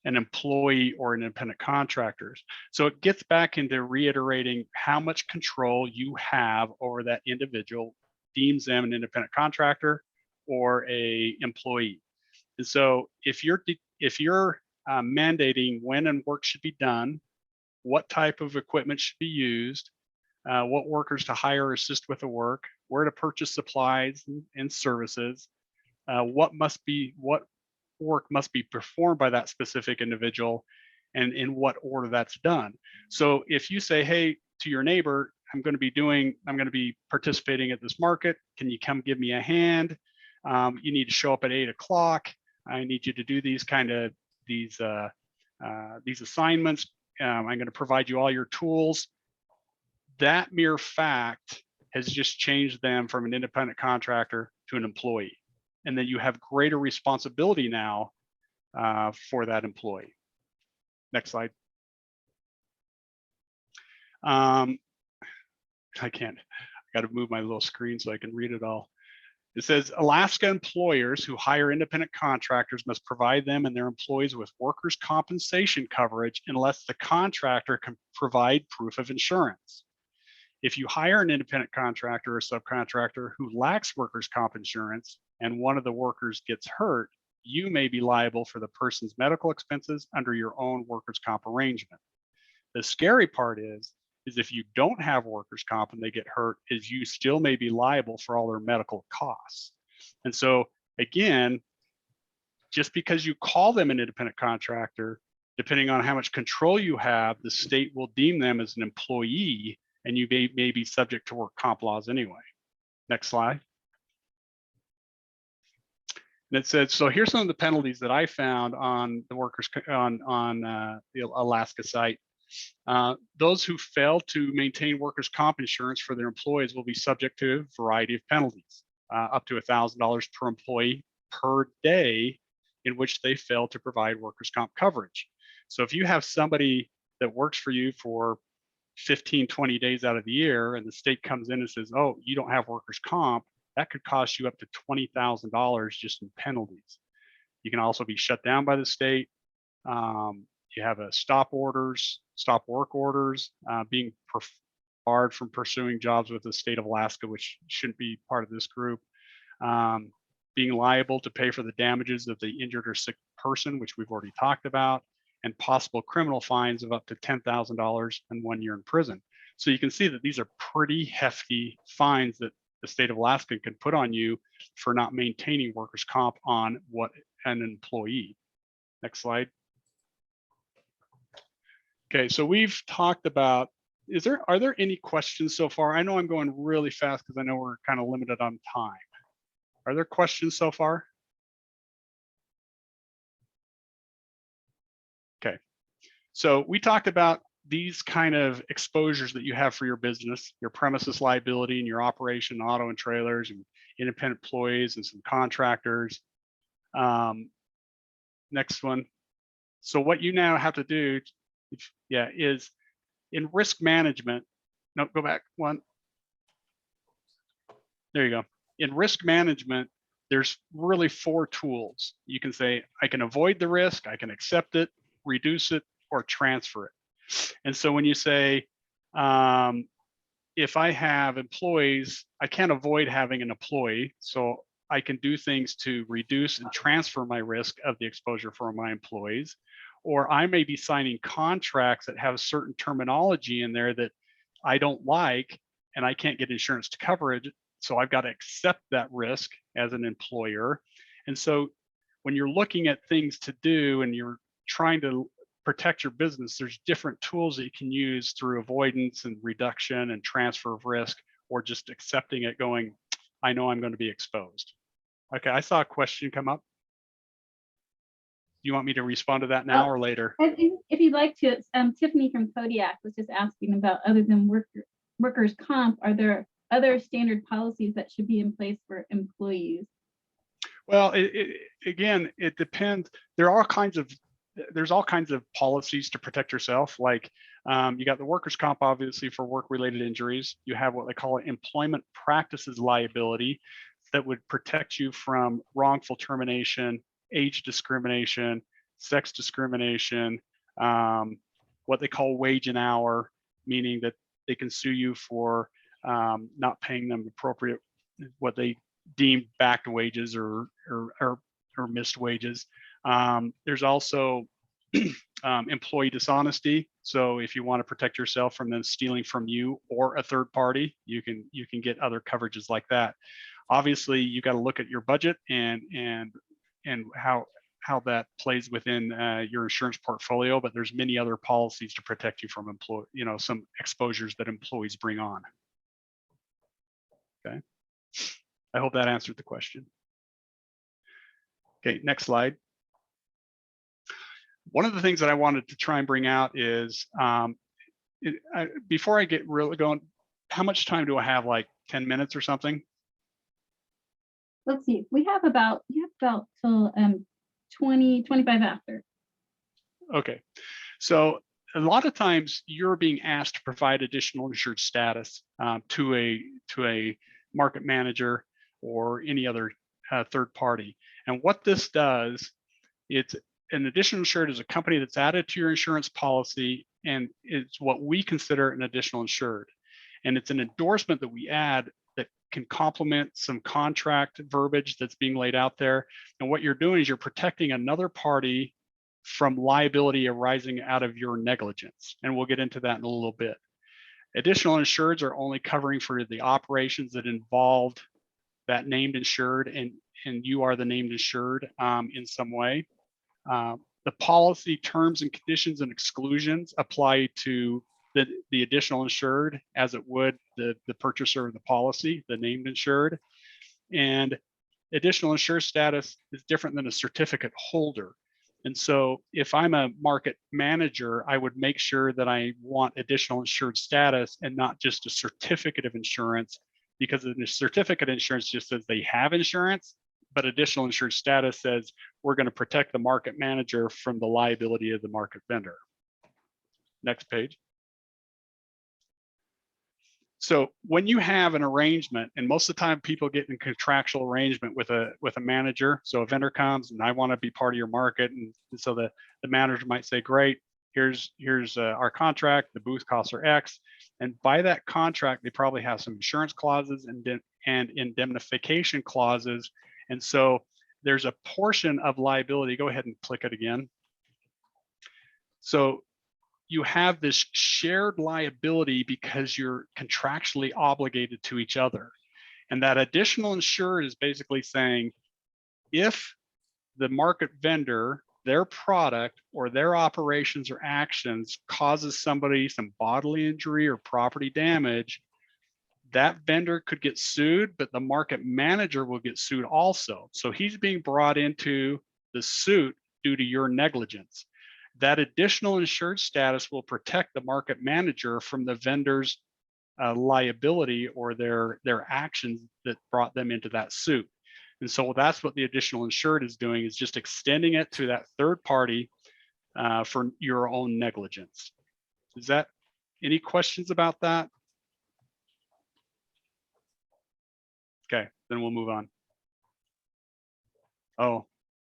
an employee or an independent contractor. So it gets back into reiterating how much control you have over that individual deems them an independent contractor or a employee. And so if you're mandating when and work should be done, what type of equipment should be used, what workers to hire or assist with the work, where to purchase supplies and services, what work must be performed by that specific individual, and in what order that's done. So if you say, hey, to your neighbor, I'm going to be participating at this market. Can you come give me a hand? You need to show up at 8 o'clock. I need you to do these assignments. I'm going to provide you all your tools. That mere fact has just changed them from an independent contractor to an employee. And then you have greater responsibility now for that employee. Next slide. I got to move my little screen so I can read it all. It says Alaska employers who hire independent contractors must provide them and their employees with workers' compensation coverage unless the contractor can provide proof of insurance. If you hire an independent contractor or subcontractor who lacks workers' comp insurance and one of the workers gets hurt, you may be liable for the person's medical expenses under your own workers' comp arrangement. The scary part is is if you don't have workers' comp and they get hurt, is you still may be liable for all their medical costs. And so again, just because you call them an independent contractor, depending on how much control you have, the state will deem them as an employee, and you may be subject to work comp laws anyway. Next slide. And it said, so here's some of the penalties that I found on the workers on the Alaska site. Those who fail to maintain workers' comp insurance for their employees will be subject to a variety of penalties, up to $1,000 per employee per day in which they fail to provide workers' comp coverage. So if you have somebody that works for you for 15, 20 days out of the year, and the state comes in and says, oh, you don't have workers' comp, that could cost you up to $20,000 just in penalties. You can also be shut down by the state. You have a stop work orders, being barred from pursuing jobs with the state of Alaska, which shouldn't be part of this group. Being liable to pay for the damages of the injured or sick person, which we've already talked about, and possible criminal fines of up to $10,000 and 1 year in prison. So you can see that these are pretty hefty fines that the state of Alaska can put on you for not maintaining workers' comp on an employee. Next slide. Okay, so we've talked about, are there any questions so far? I know I'm going really fast because I know we're kind of limited on time. Are there questions so far? Okay, so we talked about these kind of exposures that you have for your business, your premises liability and your operation, auto and trailers and independent employees and some contractors. Next one. So what you now have to do, is in risk management. No, go back one. There you go. In risk management, there's really 4 tools. You can say, I can avoid the risk, I can accept it, reduce it, or transfer it. And so when you say, if I have employees, I can't avoid having an employee, so I can do things to reduce and transfer my risk of the exposure for my employees. Or I may be signing contracts that have certain terminology in there that I don't like, and I can't get insurance to cover it. So I've got to accept that risk as an employer. And so when you're looking at things to do and you're trying to protect your business, there's different tools that you can use through avoidance and reduction and transfer of risk, or just accepting it, going, I know I'm going to be exposed. Okay, I saw a question come up. You want me to respond to that now or later? If you'd like to, Tiffany from Kodiak was just asking about, other than workers' comp, are there other standard policies that should be in place for employees? Well, again, it depends. There's all kinds of policies to protect yourself. Like you got the workers' comp, obviously, for work-related injuries. You have what they call employment practices liability that would protect you from wrongful termination, age discrimination, sex discrimination, what they call wage and hour, meaning that they can sue you for not paying them appropriate, what they deem backed wages or missed wages. There's also employee dishonesty. So if you want to protect yourself from them stealing from you or a third party, you can get other coverages like that. Obviously, you got to look at your budget and how that plays within your insurance portfolio, but there's many other policies to protect you from some exposures that employees bring on. Okay, I hope that answered the question. Okay, next slide. One of the things that I wanted to try and bring out is, before I get really going, how much time do I have? Like 10 minutes or something? Let's see, we have about till 25 after. Okay, so a lot of times you're being asked to provide additional insured status to a market manager or any other third party. And what this does, it's an additional insured is a company that's added to your insurance policy, and it's what we consider an additional insured. And it's an endorsement that we add that can complement some contract verbiage that's being laid out there. And what you're doing is you're protecting another party from liability arising out of your negligence. And we'll get into that in a little bit. Additional insureds are only covering for the operations that involved that named insured, and you are the named insured in some way. The policy terms and conditions and exclusions apply to the additional insured as it would the purchaser of the policy, the named insured. And additional insured status is different than a certificate holder. And so if I'm a market manager, I would make sure that I want additional insured status and not just a certificate of insurance, because the certificate of insurance just says they have insurance, but additional insured status says we're going to protect the market manager from the liability of the market vendor. Next page. So when you have an arrangement, and most of the time people get in contractual arrangement with a manager. So a vendor comes and I want to be part of your market, and so the manager might say, great, here's our contract, the booth costs are X, and by that contract they probably have some insurance clauses and indemnification clauses, and so there's a portion of liability. Go ahead and click it again. So you have this shared liability because you're contractually obligated to each other. And that additional insured is basically saying, if the market vendor, their product or their operations or actions causes somebody some bodily injury or property damage, that vendor could get sued, but the market manager will get sued also. So he's being brought into the suit due to your negligence. That additional insured status will protect the market manager from the vendor's liability or their actions that brought them into that suit. And so that's what the additional insured is doing, is just extending it to that third party for your own negligence. Is that any questions about that? Okay, then we'll move on. Oh,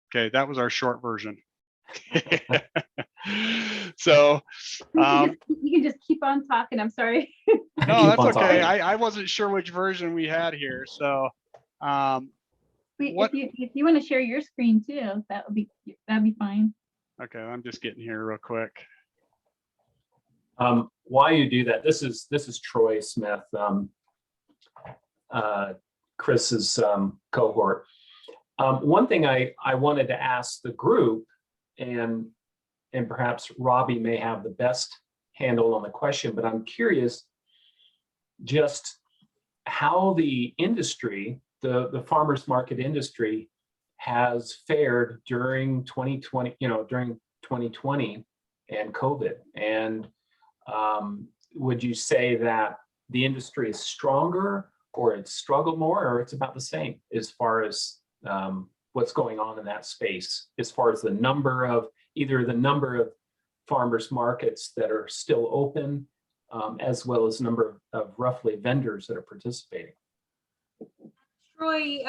okay, that was our short version. So you can just keep on talking. I'm sorry. no, that's okay. I wasn't sure which version we had here. So if you want to share your screen too, that'd be fine. Okay, I'm just getting here real quick. While you do that, this is Troy Smith, Chris's cohort. One thing I wanted to ask the group, and perhaps Robbi may have the best handle on the question, but I'm curious just how the industry, the farmers market industry, has fared during 2020, during 2020 and COVID. And would you say that the industry is stronger, or it's struggled more, or it's about the same as far as what's going on in that space, as far as the number of farmers markets that are still open, as well as number of roughly vendors that are participating? Troy,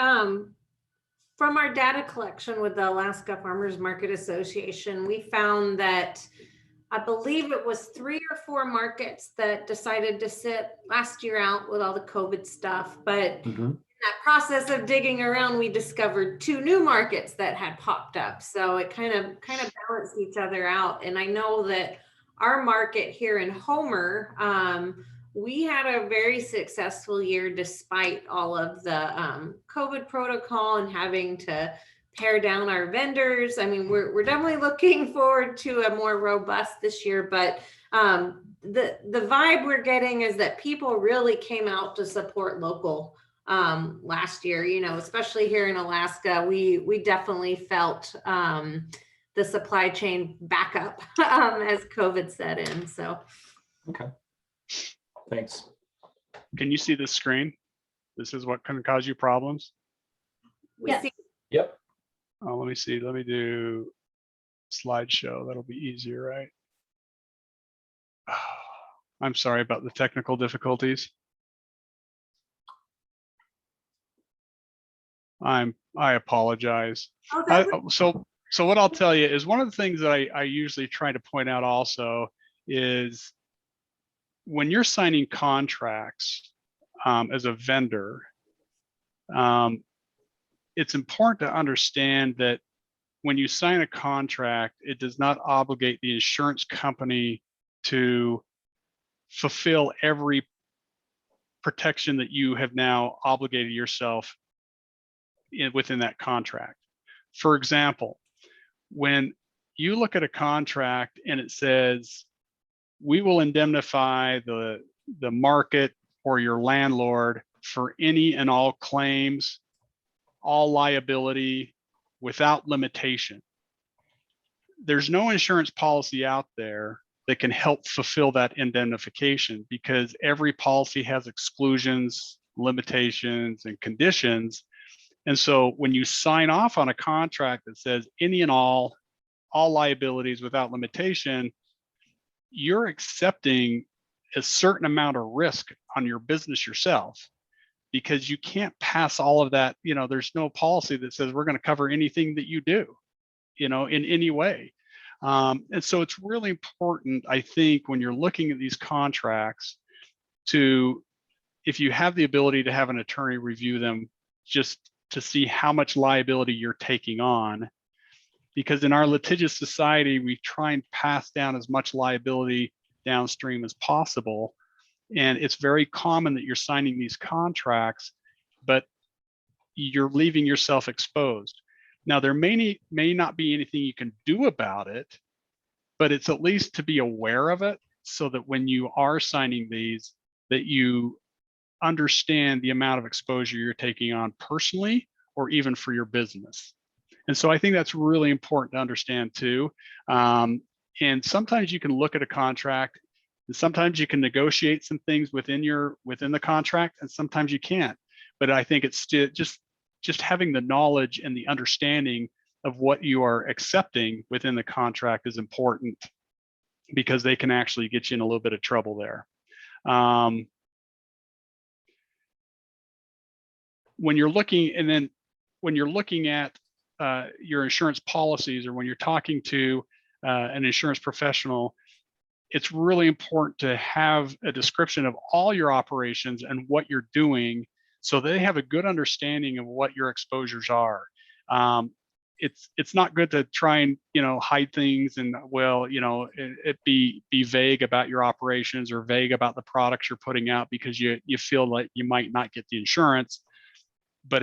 from our data collection with the Alaska Farmers Market Association, we found that I believe it was 3 or 4 markets that decided to sit last year out with all the COVID stuff, but in that process of digging around, we discovered 2 new markets that had popped up. So it kind of balanced each other out. And I know that our market here in Homer, we had a very successful year despite all of the COVID protocol and having to pare down our vendors. I mean, we're definitely looking forward to a more robust this year, but the vibe we're getting is that people really came out to support local last year, especially here in Alaska. We definitely felt the supply chain backup as COVID set in. So okay, thanks. Can you see the screen? This is what can cause you problems. Yes. Yep. Oh, let me see. Let me do slideshow. That'll be easier, right? I'm sorry about the technical difficulties. I apologize. So what I'll tell you is, one of the things that I usually try to point out also is, when you're signing contracts as a vendor, it's important to understand that when you sign a contract, it does not obligate the insurance company to fulfill every protection that you have now obligated yourself within that contract. For example, when you look at a contract and it says, we will indemnify the market or your landlord for any and all claims, all liability without limitation. There's no insurance policy out there that can help fulfill that indemnification, because every policy has exclusions, limitations, and conditions. And so when you sign off on a contract that says any and all liabilities without limitation, you're accepting a certain amount of risk on your business yourself, because you can't pass all of that. You know, there's no policy that says we're going to cover anything that you do, you know, in any way. And so it's really important, I think, when you're looking at these contracts, to, if you have the ability to have an attorney review them, just to see how much liability you're taking on. Because in our litigious society, we try and pass down as much liability downstream as possible. And it's very common that you're signing these contracts, but you're leaving yourself exposed. Now, there may not be anything you can do about it, but it's at least to be aware of it, so that when you are signing these, that you understand the amount of exposure you're taking on personally, or even for your business. And so I think that's really important to understand too. And sometimes you can look at a contract, and sometimes you can negotiate some things within the contract, and sometimes you can't. But I think it's still just having the knowledge and the understanding of what you are accepting within the contract is important, because they can actually get you in a little bit of trouble there. When you're looking, and then when you're looking at your insurance policies, or when you're talking to an insurance professional, it's really important to have a description of all your operations and what you're doing, so they have a good understanding of what your exposures are. It's not good to try and, you know, hide things and, well, you know, it be vague about your operations, or vague about the products you're putting out, because you feel like you might not get the insurance. But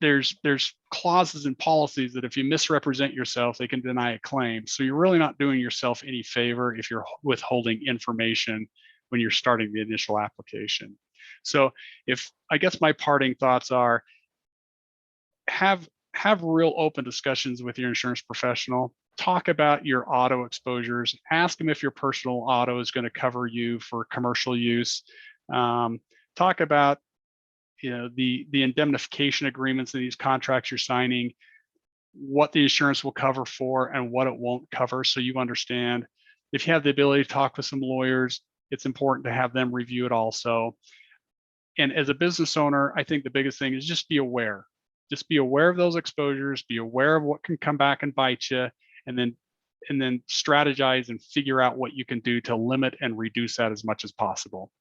there's clauses and policies that if you misrepresent yourself, they can deny a claim. So you're really not doing yourself any favor if you're withholding information when you're starting the initial application. So I guess my parting thoughts are, have real open discussions with your insurance professional. Talk about your auto exposures. Ask them if your personal auto is going to cover you for commercial use. Talk about, you know, the indemnification agreements in these contracts you're signing, what the insurance will cover for and what it won't cover, so you understand. If you have the ability to talk with some lawyers, it's important to have them review it also. And as a business owner, I think the biggest thing is just be aware. Just be aware of those exposures, be aware of what can come back and bite you, and then strategize and figure out what you can do to limit and reduce that as much as possible.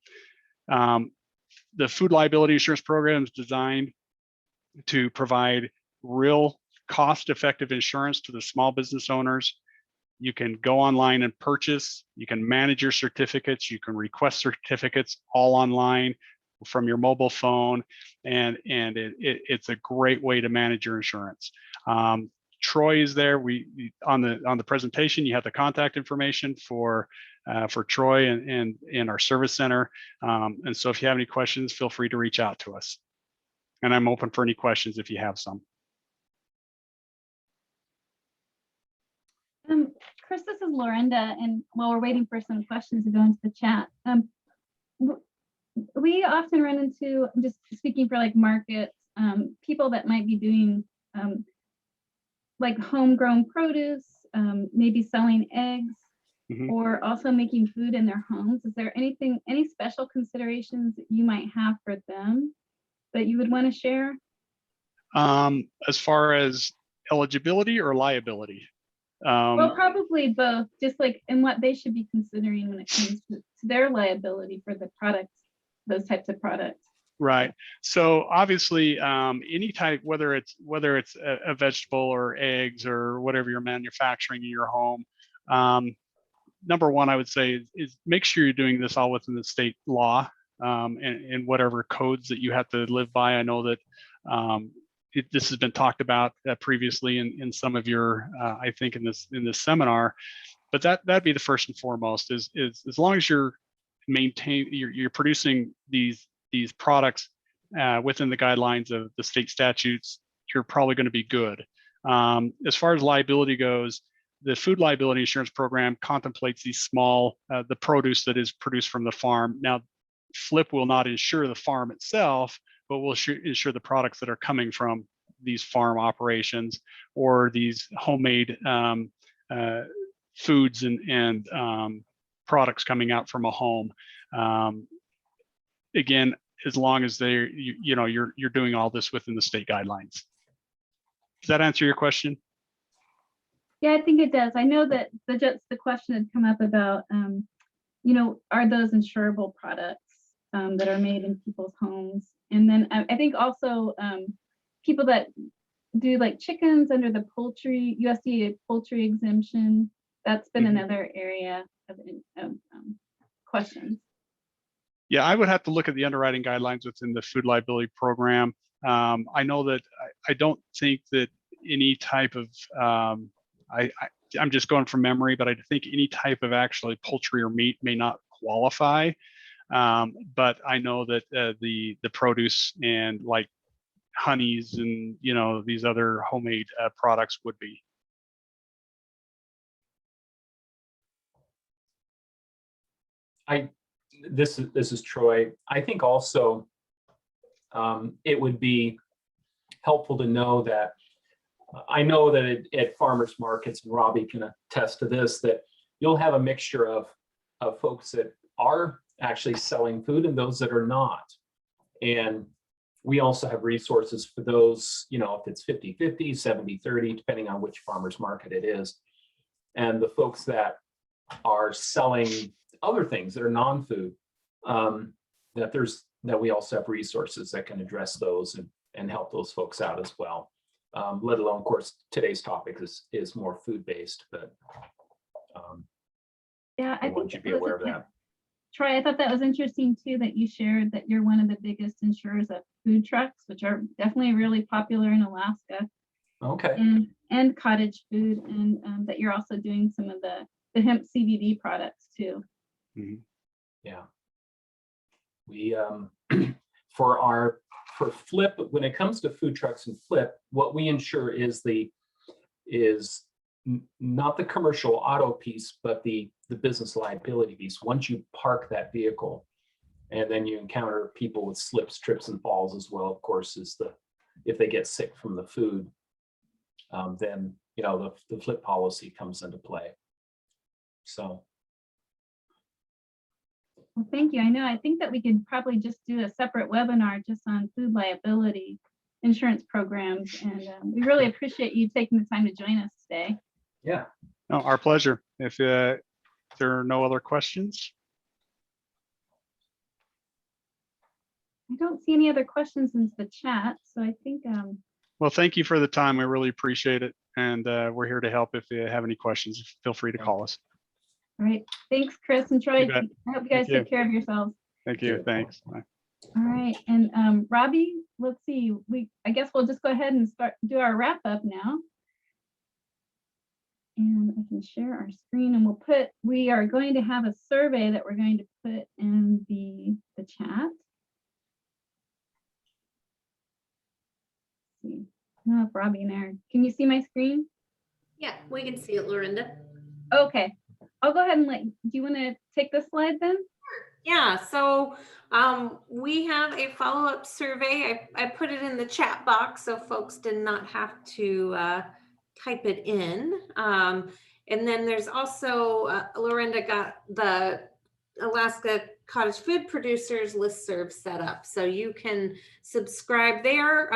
The food liability insurance program is designed to provide real cost-effective insurance to the small business owners. You can go online and purchase, you can manage your certificates, you can request certificates all online from your mobile phone, and it's a great way to manage your insurance. Troy is there. On the presentation, you have the contact information for Troy and our service center. And so if you have any questions, feel free to reach out to us. And I'm open for any questions if you have some. Chris, this is Lorinda, and while we're waiting for some questions to go into the chat, we often run into, just speaking for like markets, people that might be doing like homegrown produce, maybe selling eggs, or also making food in their homes. Is there any special considerations that you might have for them that you would want to share? As far as eligibility or liability? Well, probably both, just like, and what they should be considering when it comes to their liability for the products, those types of products. Right. So obviously, any type, whether it's a vegetable or eggs or whatever you're manufacturing in your home, number one, I would say is make sure you're doing this all within the state law and whatever codes that you have to live by. I know that this has been talked about previously in some of your, I think in this seminar, but that'd be the first and foremost is as long as you're you're producing these products within the guidelines of the state statutes, you're probably going to be good. As far as liability goes, the food liability insurance program contemplates these small, the produce that is produced from the farm. Now, FLIP will not insure the farm itself, but will insure the products that are coming from these farm operations or these homemade foods and products coming out from a home. Again, as long as you're doing all this within the state guidelines. Does that answer your question? Yeah, I think it does. I know that the question had come up about, are those insurable products that are made in people's homes? And then I think also people that do like chickens under the poultry, USDA poultry exemption, that's been another area of questions. Yeah, I would have to look at the underwriting guidelines within the food liability program. I know that I don't think that any type of, I'm just going from memory, but I think any type of actually poultry or meat may not qualify. But I know that the produce and like honeys and these other homemade products would be. This is Troy. I think also it would be helpful to know that I know that at farmers markets, and Robbi can attest to this, that you'll have a mixture of folks that are actually selling food and those that are not. And we also have resources for those, if it's 50-50, 70-30, depending on which farmers market it is. And the folks that are selling other things that are non-food, that we also have resources that can address those and help those folks out as well. Let alone, of course, today's topic is more food-based, but yeah, I want you to be aware of that. Troy, I thought that was interesting too, that you shared that you're one of the biggest insurers of food trucks, which are definitely really popular in Alaska. Okay. And cottage food, and that you're also doing some of the hemp CBD products too. Mm-hmm. Yeah. We for FLIP, when it comes to food trucks and FLIP, what we insure is not the commercial auto piece, but the business liability piece. Once you park that vehicle, and then you encounter people with slips, trips, and falls as well, of course, if they get sick from the food, then the FLIP policy comes into play. So. Well, thank you. I think that we could probably just do a separate webinar just on food liability insurance programs. And we really appreciate you taking the time to join us today. Yeah. No, our pleasure. If there are no other questions. I don't see any other questions in the chat. So I think. Well, thank you for the time. We really appreciate it. And we're here to help if you have any questions. Feel free to call us. All right. Thanks, Chris and Troy. I hope you guys take care of yourselves. Thank you. Thanks. Bye. All right. And Robbi, let's see. I guess we'll just go ahead and do our wrap up now. And I can share our screen, and we are going to have a survey that we're going to put in the chat. Let's see. I don't know if Robbi and I can you see my screen? Yeah, we can see it, Lorinda. Okay. I'll go ahead and do you want to take this slide then? Yeah, so we have a follow-up survey. I put it in the chat box so folks did not have to type it in. And then there's also, Lorinda got the Alaska Cottage Food Producers listserv set up. So you can subscribe there,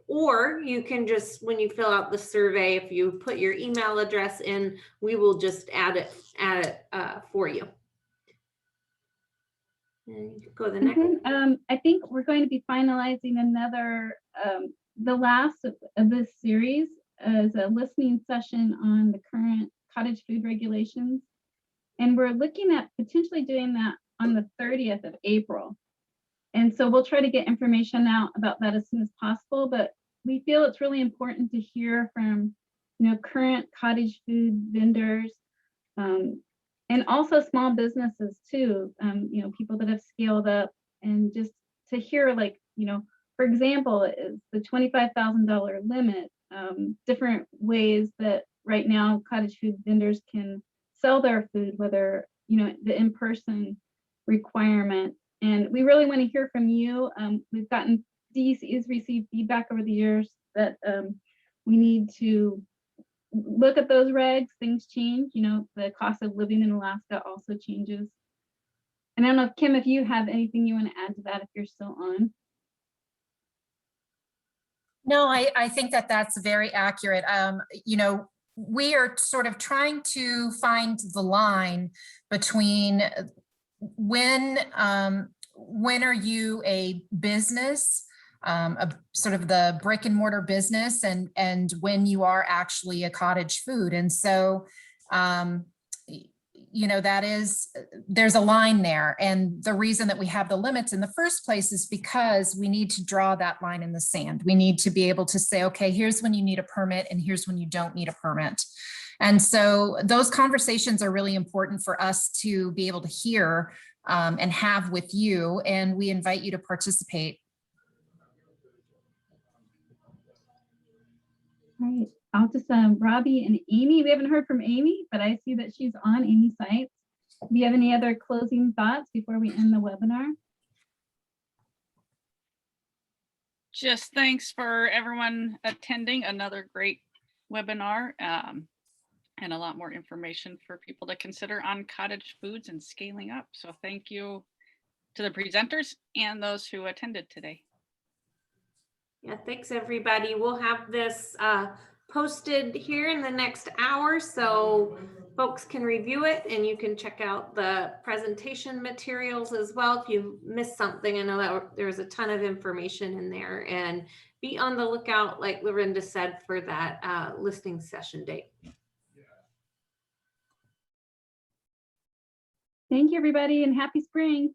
or you can just, when you fill out the survey, if you put your email address in, we will just add it for you. And you go to the next. I think we're going to be finalizing another, the last of this series is a listening session on the current cottage food regulations. And we're looking at potentially doing that on the 30th of April. And so we'll try to get information out about that as soon as possible, but we feel it's really important to hear from, current cottage food vendors, and also small businesses too, people that have scaled up, and just to hear, like, for example, is the $25,000 limit, different ways that right now cottage food vendors can sell their food, whether, the in-person requirement. And we really want to hear from you. We've gotten DEC's received feedback over the years that we need to look at those regs. Things change, the cost of living in Alaska also changes. And I don't know if Kim, if you have anything you want to add to that, if you're still on. No, I think that that's very accurate. We are sort of trying to find the line between when are you a business, sort of the brick and mortar business, and when you are actually a cottage food. And so, there's a line there. And the reason that we have the limits in the first place is because we need to draw that line in the sand. We need to be able to say, okay, here's when you need a permit and here's when you don't need a permit. And so those conversations are really important for us to be able to hear and have with you. And we invite you to participate. All right, I'll just, Robbi and Amy, we haven't heard from Amy, but I see that she's on Amy Seitz. Do you have any other closing thoughts before we end the webinar? Just thanks for everyone attending another great webinar, and a lot more information for people to consider on cottage foods and scaling up. So thank you to the presenters and those who attended today. Yeah, thanks everybody. We'll have this posted here in the next hour so folks can review it, and you can check out the presentation materials as well if you missed something. I know that there's a ton of information in there, and be on the lookout, like Lorinda said, for that listening session date. Thank you, everybody, and happy spring.